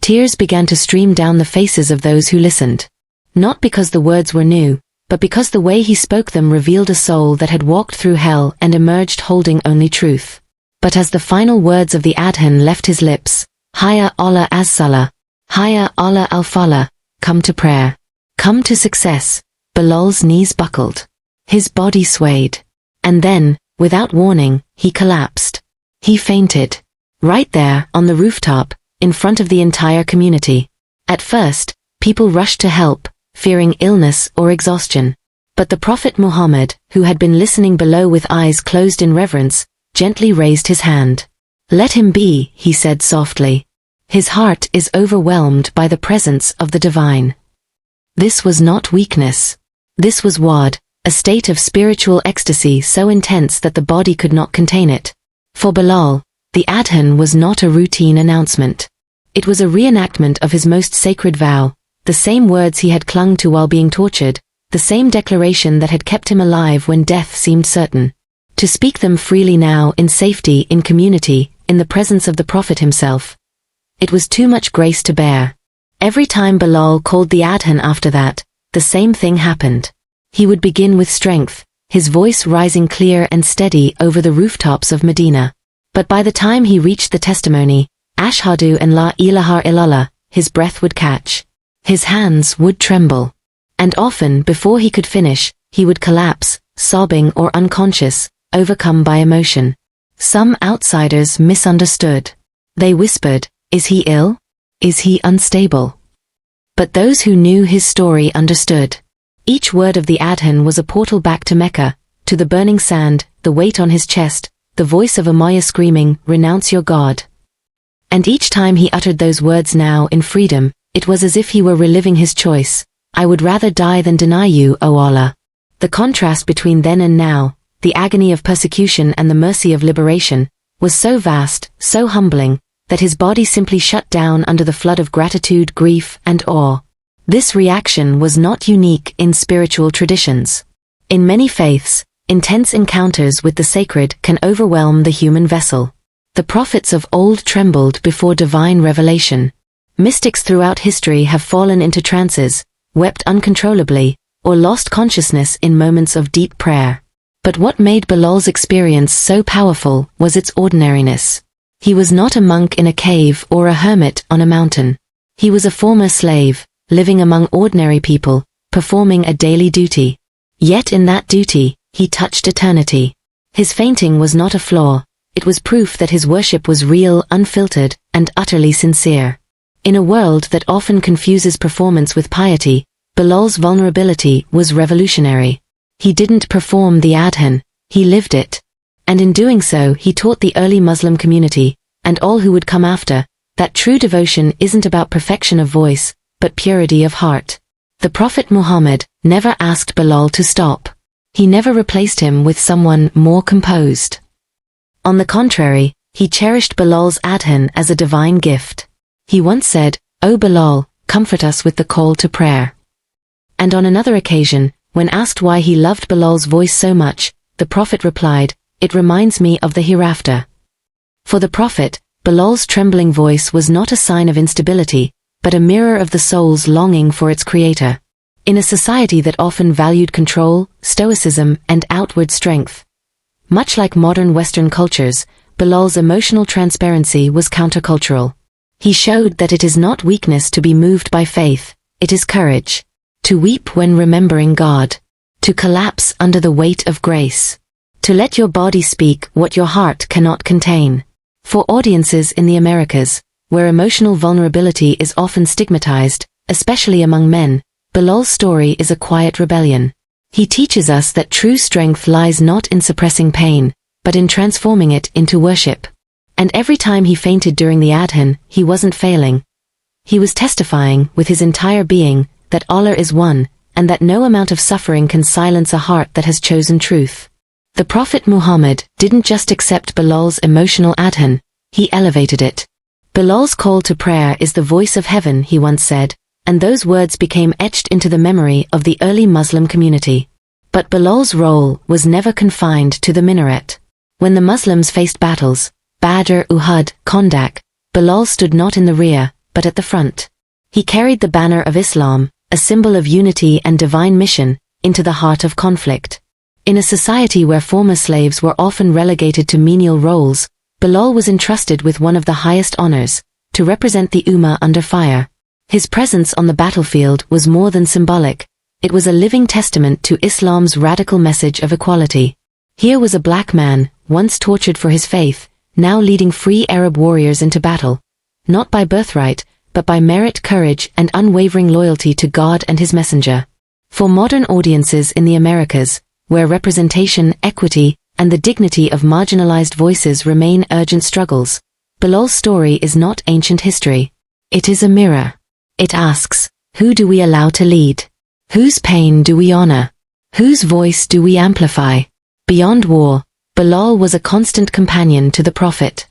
Speaker 1: Tears began to stream down the faces of those who listened. Not because the words were new, but because the way he spoke them revealed a soul that had walked through hell and emerged holding only truth. But as the final words of the Adhan left his lips, Hayya ala as-salah, Hayya ala al-falah, come to prayer, come to success, Bilal's knees buckled. His body swayed. And then, without warning, he collapsed. He fainted. Right there, on the rooftop, in front of the entire community. At first, people rushed to help, fearing illness or exhaustion. But the Prophet Muhammad, who had been listening below with eyes closed in reverence, gently raised his hand. Let him be, he said softly. His heart is overwhelmed by the presence of the divine. This was not weakness. This was wad, a state of spiritual ecstasy so intense that the body could not contain it. For Bilal, the Adhan was not a routine announcement. It was a reenactment of his most sacred vow, the same words he had clung to while being tortured, the same declaration that had kept him alive when death seemed certain. To speak them freely now, in safety, in community, in the presence of the Prophet himself. It was too much grace to bear. Every time Bilal called the Adhan after that, the same thing happened. He would begin with strength, his voice rising clear and steady over the rooftops of Medina. But by the time he reached the testimony, Ashhadu an la ilaha illallah, his breath would catch. His hands would tremble. And often, before he could finish, he would collapse, sobbing or unconscious, overcome by emotion. Some outsiders misunderstood. They whispered, "Is he ill? Is he unstable?" But those who knew his story understood. Each word of the Adhan was a portal back to Mecca, to the burning sand, the weight on his chest, the voice of Umayyah screaming, "Renounce your God." And each time he uttered those words now in freedom, it was as if he were reliving his choice. I would rather die than deny you, O Allah. The contrast between then and now, the agony of persecution and the mercy of liberation, was so vast, so humbling, that his body simply shut down under the flood of gratitude, grief, and awe. This reaction was not unique in spiritual traditions. In many faiths, intense encounters with the sacred can overwhelm the human vessel. The prophets of old trembled before divine revelation. Mystics throughout history have fallen into trances, wept uncontrollably, or lost consciousness in moments of deep prayer. But what made Bilal's experience so powerful was its ordinariness. He was not a monk in a cave or a hermit on a mountain. He was a former slave, living among ordinary people, performing a daily duty. Yet in that duty, he touched eternity. His fainting was not a flaw, it was proof that his worship was real, unfiltered, and utterly sincere. In a world that often confuses performance with piety, Bilal's vulnerability was revolutionary. He didn't perform the adhan, he lived it. And in doing so he taught the early Muslim community, and all who would come after, that true devotion isn't about perfection of voice, but purity of heart. The Prophet Muhammad never asked Bilal to stop. He never replaced him with someone more composed. On the contrary, he cherished Bilal's adhan as a divine gift. He once said, "O Bilal, comfort us with the call to prayer." And on another occasion, when asked why he loved Bilal's voice so much, the Prophet replied, "It reminds me of the hereafter." For the Prophet, Bilal's trembling voice was not a sign of instability, but a mirror of the soul's longing for its creator. In a society that often valued control, stoicism, and outward strength, much like modern Western cultures, Bilal's emotional transparency was countercultural. He showed that it is not weakness to be moved by faith, it is courage. To weep when remembering God. To collapse under the weight of grace. To let your body speak what your heart cannot contain. For audiences in the Americas, where emotional vulnerability is often stigmatized, especially among men, Bilal's story is a quiet rebellion. He teaches us that true strength lies not in suppressing pain, but in transforming it into worship. And every time he fainted during the adhan, he wasn't failing. He was testifying with his entire being that Allah is one, and that no amount of suffering can silence a heart that has chosen truth. The Prophet Muhammad didn't just accept Bilal's emotional adhan, he elevated it. Bilal's call to prayer is the voice of heaven, he once said, and those words became etched into the memory of the early Muslim community. But Bilal's role was never confined to the minaret. When the Muslims faced battles, Badr, Uhud, Kondak, Bilal stood not in the rear, but at the front. He carried the banner of Islam, a symbol of unity and divine mission, into the heart of conflict. In a society where former slaves were often relegated to menial roles, Bilal was entrusted with one of the highest honors, to represent the Ummah under fire. His presence on the battlefield was more than symbolic, it was a living testament to Islam's radical message of equality. Here was a black man, once tortured for his faith, now leading free Arab warriors into battle, not by birthright, but by merit, courage, and unwavering loyalty to God and His Messenger. For modern audiences in the Americas, where representation, equity, and the dignity of marginalized voices remain urgent struggles, Bilal's story is not ancient history. It is a mirror. It asks, who do we allow to lead? Whose pain do we honor? Whose voice do we amplify? Beyond war, Bilal was a constant companion to the Prophet.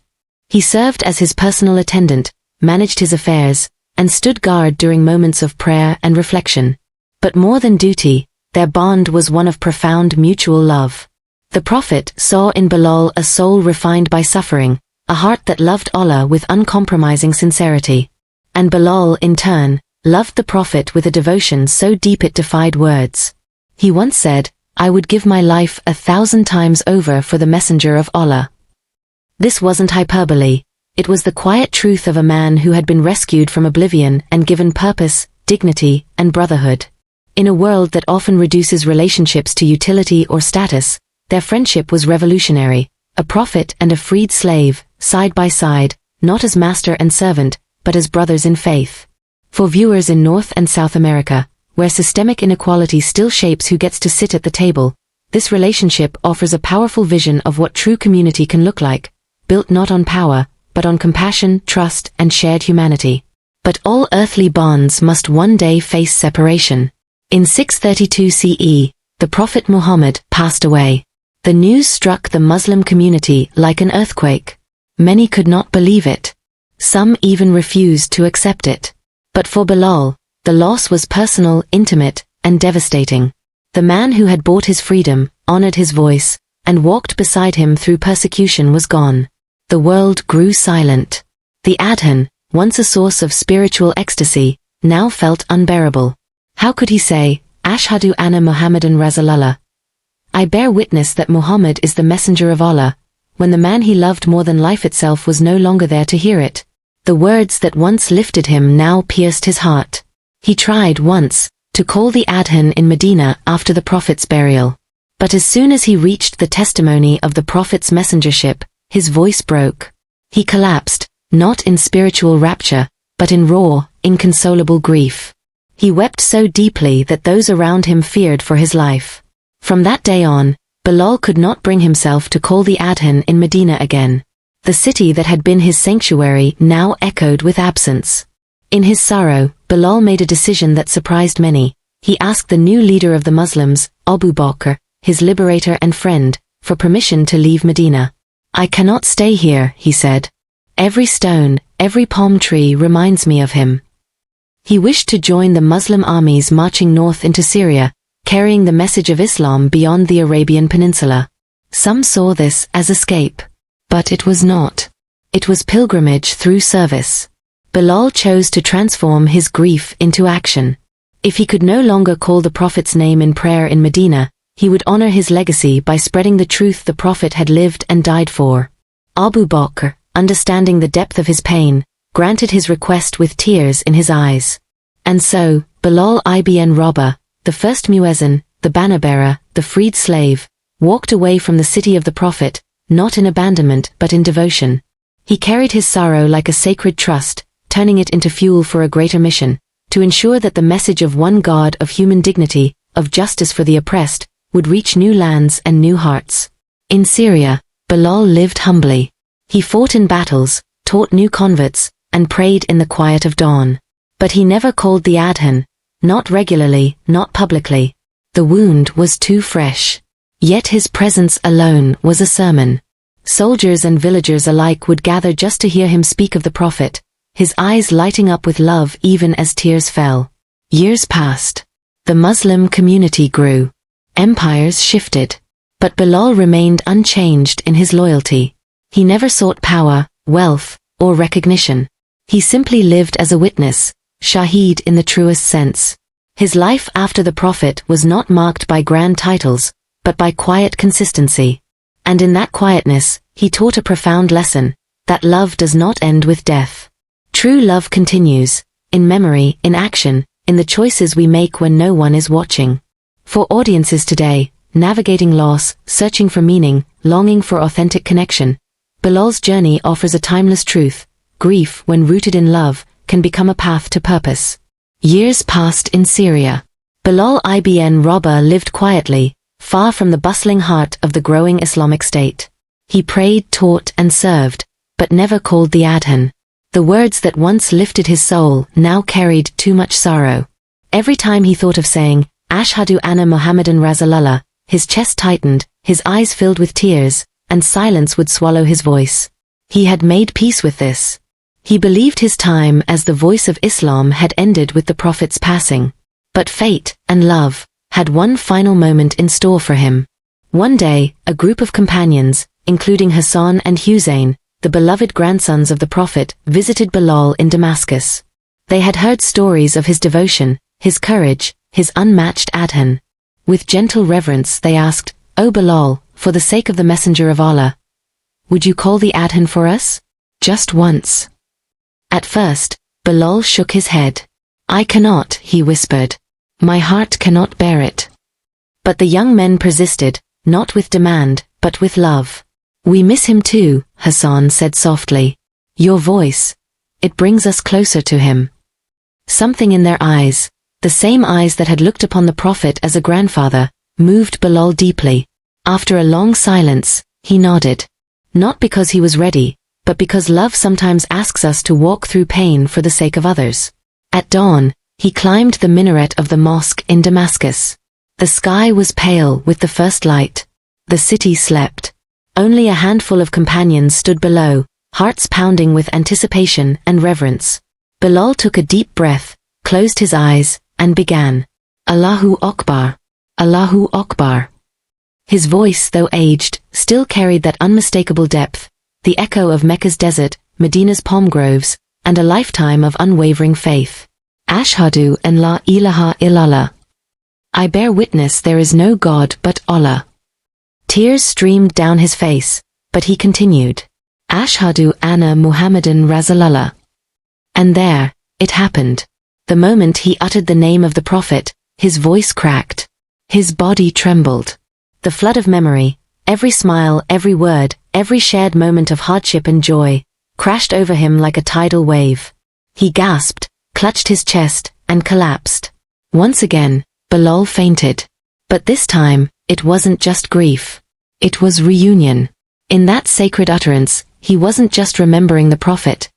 Speaker 1: He served as his personal attendant, managed his affairs, and stood guard during moments of prayer and reflection. But more than duty, their bond was one of profound mutual love. The Prophet saw in Bilal a soul refined by suffering, a heart that loved Allah with uncompromising sincerity. And Bilal, in turn, loved the Prophet with a devotion so deep it defied words. He once said, "I would give my life 1,000 times over for the Messenger of Allah." This wasn't hyperbole. It was the quiet truth of a man who had been rescued from oblivion and given purpose, dignity, and brotherhood. In a world that often reduces relationships to utility or status, their friendship was revolutionary. A prophet and a freed slave, side by side, not as master and servant, but as brothers in faith. For viewers in North and South America, where systemic inequality still shapes who gets to sit at the table, this relationship offers a powerful vision of what true community can look like, built not on power, but on compassion, trust, and shared humanity. But all earthly bonds must one day face separation. In 632 CE, the Prophet Muhammad passed away. The news struck the Muslim community like an earthquake. Many could not believe it. Some even refused to accept it. But for Bilal, the loss was personal, intimate, and devastating. The man who had bought his freedom, honored his voice, and walked beside him through persecution was gone. The world grew silent. The Adhan, once a source of spiritual ecstasy, now felt unbearable. How could he say, Ashhadu anna Muhammadan Rasulullah? I bear witness that Muhammad is the messenger of Allah, when the man he loved more than life itself was no longer there to hear it. The words that once lifted him now pierced his heart. He tried once to call the Adhan in Medina after the Prophet's burial. But as soon as he reached the testimony of the Prophet's messengership, his voice broke. He collapsed, not in spiritual rapture, but in raw, inconsolable grief. He wept so deeply that those around him feared for his life. From that day on, Bilal could not bring himself to call the Adhan in Medina again. The city that had been his sanctuary now echoed with absence. In his sorrow, Bilal made a decision that surprised many. He asked the new leader of the Muslims, Abu Bakr, his liberator and friend, for permission to leave Medina. I cannot stay here, he said. Every stone, every palm tree reminds me of him. He wished to join the Muslim armies marching north into Syria, carrying the message of Islam beyond the Arabian Peninsula. Some saw this as escape. But it was not. It was pilgrimage through service. Bilal chose to transform his grief into action. If he could no longer call the Prophet's name in prayer in Medina, he would honor his legacy by spreading the truth the Prophet had lived and died for. Abu Bakr, understanding the depth of his pain, granted his request with tears in his eyes. And so, Bilal ibn Rabah, the first muezzin, the banner-bearer, the freed slave, walked away from the city of the Prophet, not in abandonment but in devotion. He carried his sorrow like a sacred trust, turning it into fuel for a greater mission, to ensure that the message of one God of human dignity, of justice for the oppressed, would reach new lands and new hearts. In Syria, Bilal lived humbly. He fought in battles, taught new converts, and prayed in the quiet of dawn. But he never called the Adhan, not regularly, not publicly. The wound was too fresh. Yet his presence alone was a sermon. Soldiers and villagers alike would gather just to hear him speak of the Prophet, his eyes lighting up with love even as tears fell. Years passed. The Muslim community grew. Empires shifted. But Bilal remained unchanged in his loyalty. He never sought power, wealth, or recognition. He simply lived as a witness, Shahid in the truest sense. His life after the Prophet was not marked by grand titles, but by quiet consistency. And in that quietness, he taught a profound lesson, that love does not end with death. True love continues, in memory, in action, in the choices we make when no one is watching. For audiences today, navigating loss, searching for meaning, longing for authentic connection, Bilal's journey offers a timeless truth. Grief, when rooted in love, can become a path to purpose. Years passed in Syria. Bilal ibn Rabah lived quietly, far from the bustling heart of the growing Islamic State. He prayed, taught, and served, but never called the Adhan. The words that once lifted his soul now carried too much sorrow. Every time he thought of saying, Ashhadu anna Muhammadan Rasulullah, his chest tightened, his eyes filled with tears, and silence would swallow his voice. He had made peace with this. He believed his time as the voice of Islam had ended with the Prophet's passing. But fate, and love, had one final moment in store for him. One day, a group of companions, including Hassan and Hussein, the beloved grandsons of the Prophet, visited Bilal in Damascus. They had heard stories of his devotion, his courage, his unmatched Adhan. With gentle reverence they asked, O Bilal, for the sake of the Messenger of Allah, would you call the Adhan for us? Just once. At first, Bilal shook his head. I cannot, he whispered. My heart cannot bear it. But the young men persisted, not with demand, but with love. We miss him too, Hassan said softly. Your voice, it brings us closer to him. Something in their eyes, the same eyes that had looked upon the Prophet as a grandfather, moved Bilal deeply. After a long silence, he nodded. Not because he was ready, but because love sometimes asks us to walk through pain for the sake of others. At dawn, he climbed the minaret of the mosque in Damascus. The sky was pale with the first light. The city slept. Only a handful of companions stood below, hearts pounding with anticipation and reverence. Bilal took a deep breath, closed his eyes, and began. Allahu Akbar. Allahu Akbar. His voice, though aged, still carried that unmistakable depth. the echo of Mecca's desert, Medina's palm groves, and a lifetime of unwavering faith. Ashhadu an la ilaha illallah. I bear witness there is no God but Allah. Tears streamed down his face, but he continued. Ashhadu anna Muhammadan Rasulullah. And there, it happened. The moment he uttered the name of the Prophet, his voice cracked. His body trembled. The flood of memory, every smile, every word, every shared moment of hardship and joy, crashed over him like a tidal wave. He gasped, clutched his chest, and collapsed. Once again, Bilal fainted. But this time, it wasn't just grief. It was reunion. In that sacred utterance, he wasn't just remembering the Prophet.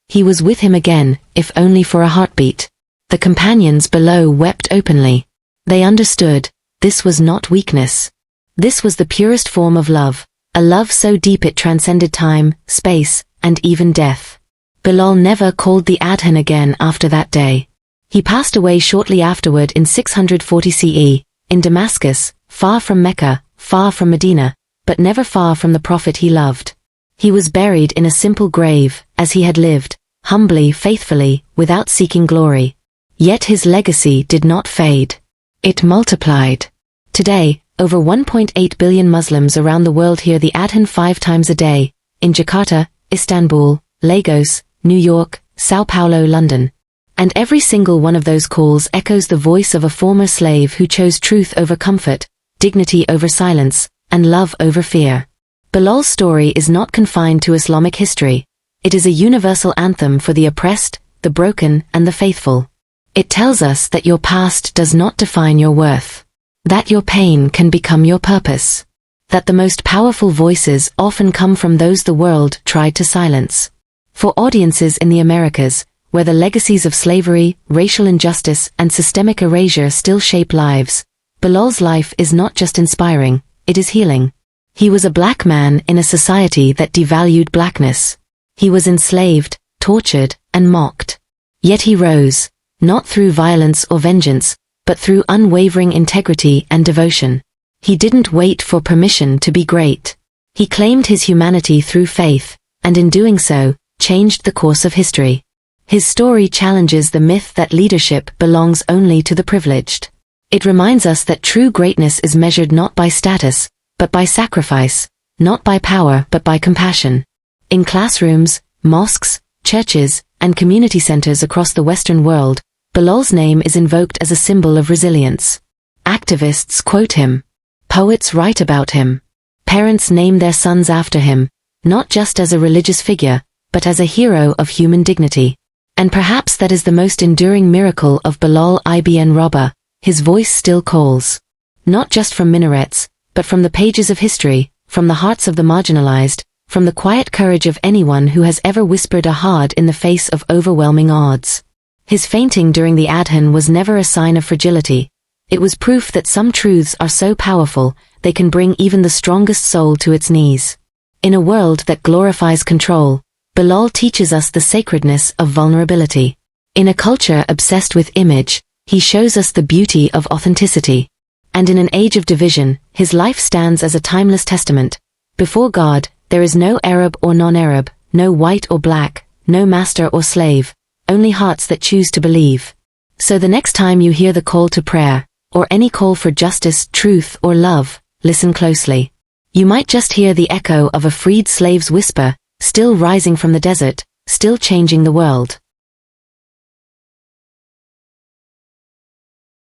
Speaker 1: He was with him again, if only for a heartbeat. The companions below wept openly. They understood, this was not weakness. This was the purest form of love, a love so deep it transcended time, space, and even death. Bilal never called the Adhan again after that day. He passed away shortly afterward in 640 CE, in Damascus, far from Mecca, far from Medina, but never far from the Prophet he loved. He was buried in a simple grave, as he had lived, humbly, faithfully, without seeking glory. Yet his legacy did not fade. It multiplied. Today, over 1.8 billion Muslims around the world hear the Adhan 5 times a day, in Jakarta, Istanbul, Lagos, New York, Sao Paulo, London. And every single one of those calls echoes the voice of a former slave who chose truth over comfort, dignity over silence, and love over fear. Bilal's story is not confined to Islamic history. It is a universal anthem for the oppressed, the broken, and the faithful. It tells us that your past does not define your worth. That your pain can become your purpose. That the most powerful voices often come from those the world tried to silence. For audiences in the Americas, where the legacies of slavery, racial injustice, and systemic erasure still shape lives, Bilal's life is not just inspiring, it is healing. He was a black man in a society that devalued blackness. He was enslaved, tortured, and mocked. Yet he rose, not through violence or vengeance, but through unwavering integrity and devotion. He didn't wait for permission to be great. He claimed his humanity through faith, and in doing so, changed the course of history. His story challenges the myth that leadership belongs only to the privileged. It reminds us that true greatness is measured not by status, but by sacrifice, not by power but by compassion. In classrooms, mosques, churches, and community centers across the Western world, Bilal's name is invoked as a symbol of resilience. Activists quote him. Poets write about him. Parents name their sons after him, not just as a religious figure, but as a hero of human dignity. And perhaps that is the most enduring miracle of Bilal ibn Rabah, his voice still calls. Not just from minarets, but from the pages of history, from the hearts of the marginalized, from the quiet courage of anyone who has ever whispered a hard in the face of overwhelming odds. His fainting during the Adhan was never a sign of fragility. It was proof that some truths are so powerful, they can bring even the strongest soul to its knees. In a world that glorifies control, Bilal teaches us the sacredness of vulnerability. In a culture obsessed with image, he shows us the beauty of authenticity. And in an age of division, his life stands as a timeless testament. Before God, there is no Arab or non-Arab, no white or black, no master or slave, only hearts that choose to believe. So the next time you hear the call to prayer, or any call for justice, truth, or love, listen closely. You might just hear the echo of a freed slave's whisper, still rising from the desert, still changing the world.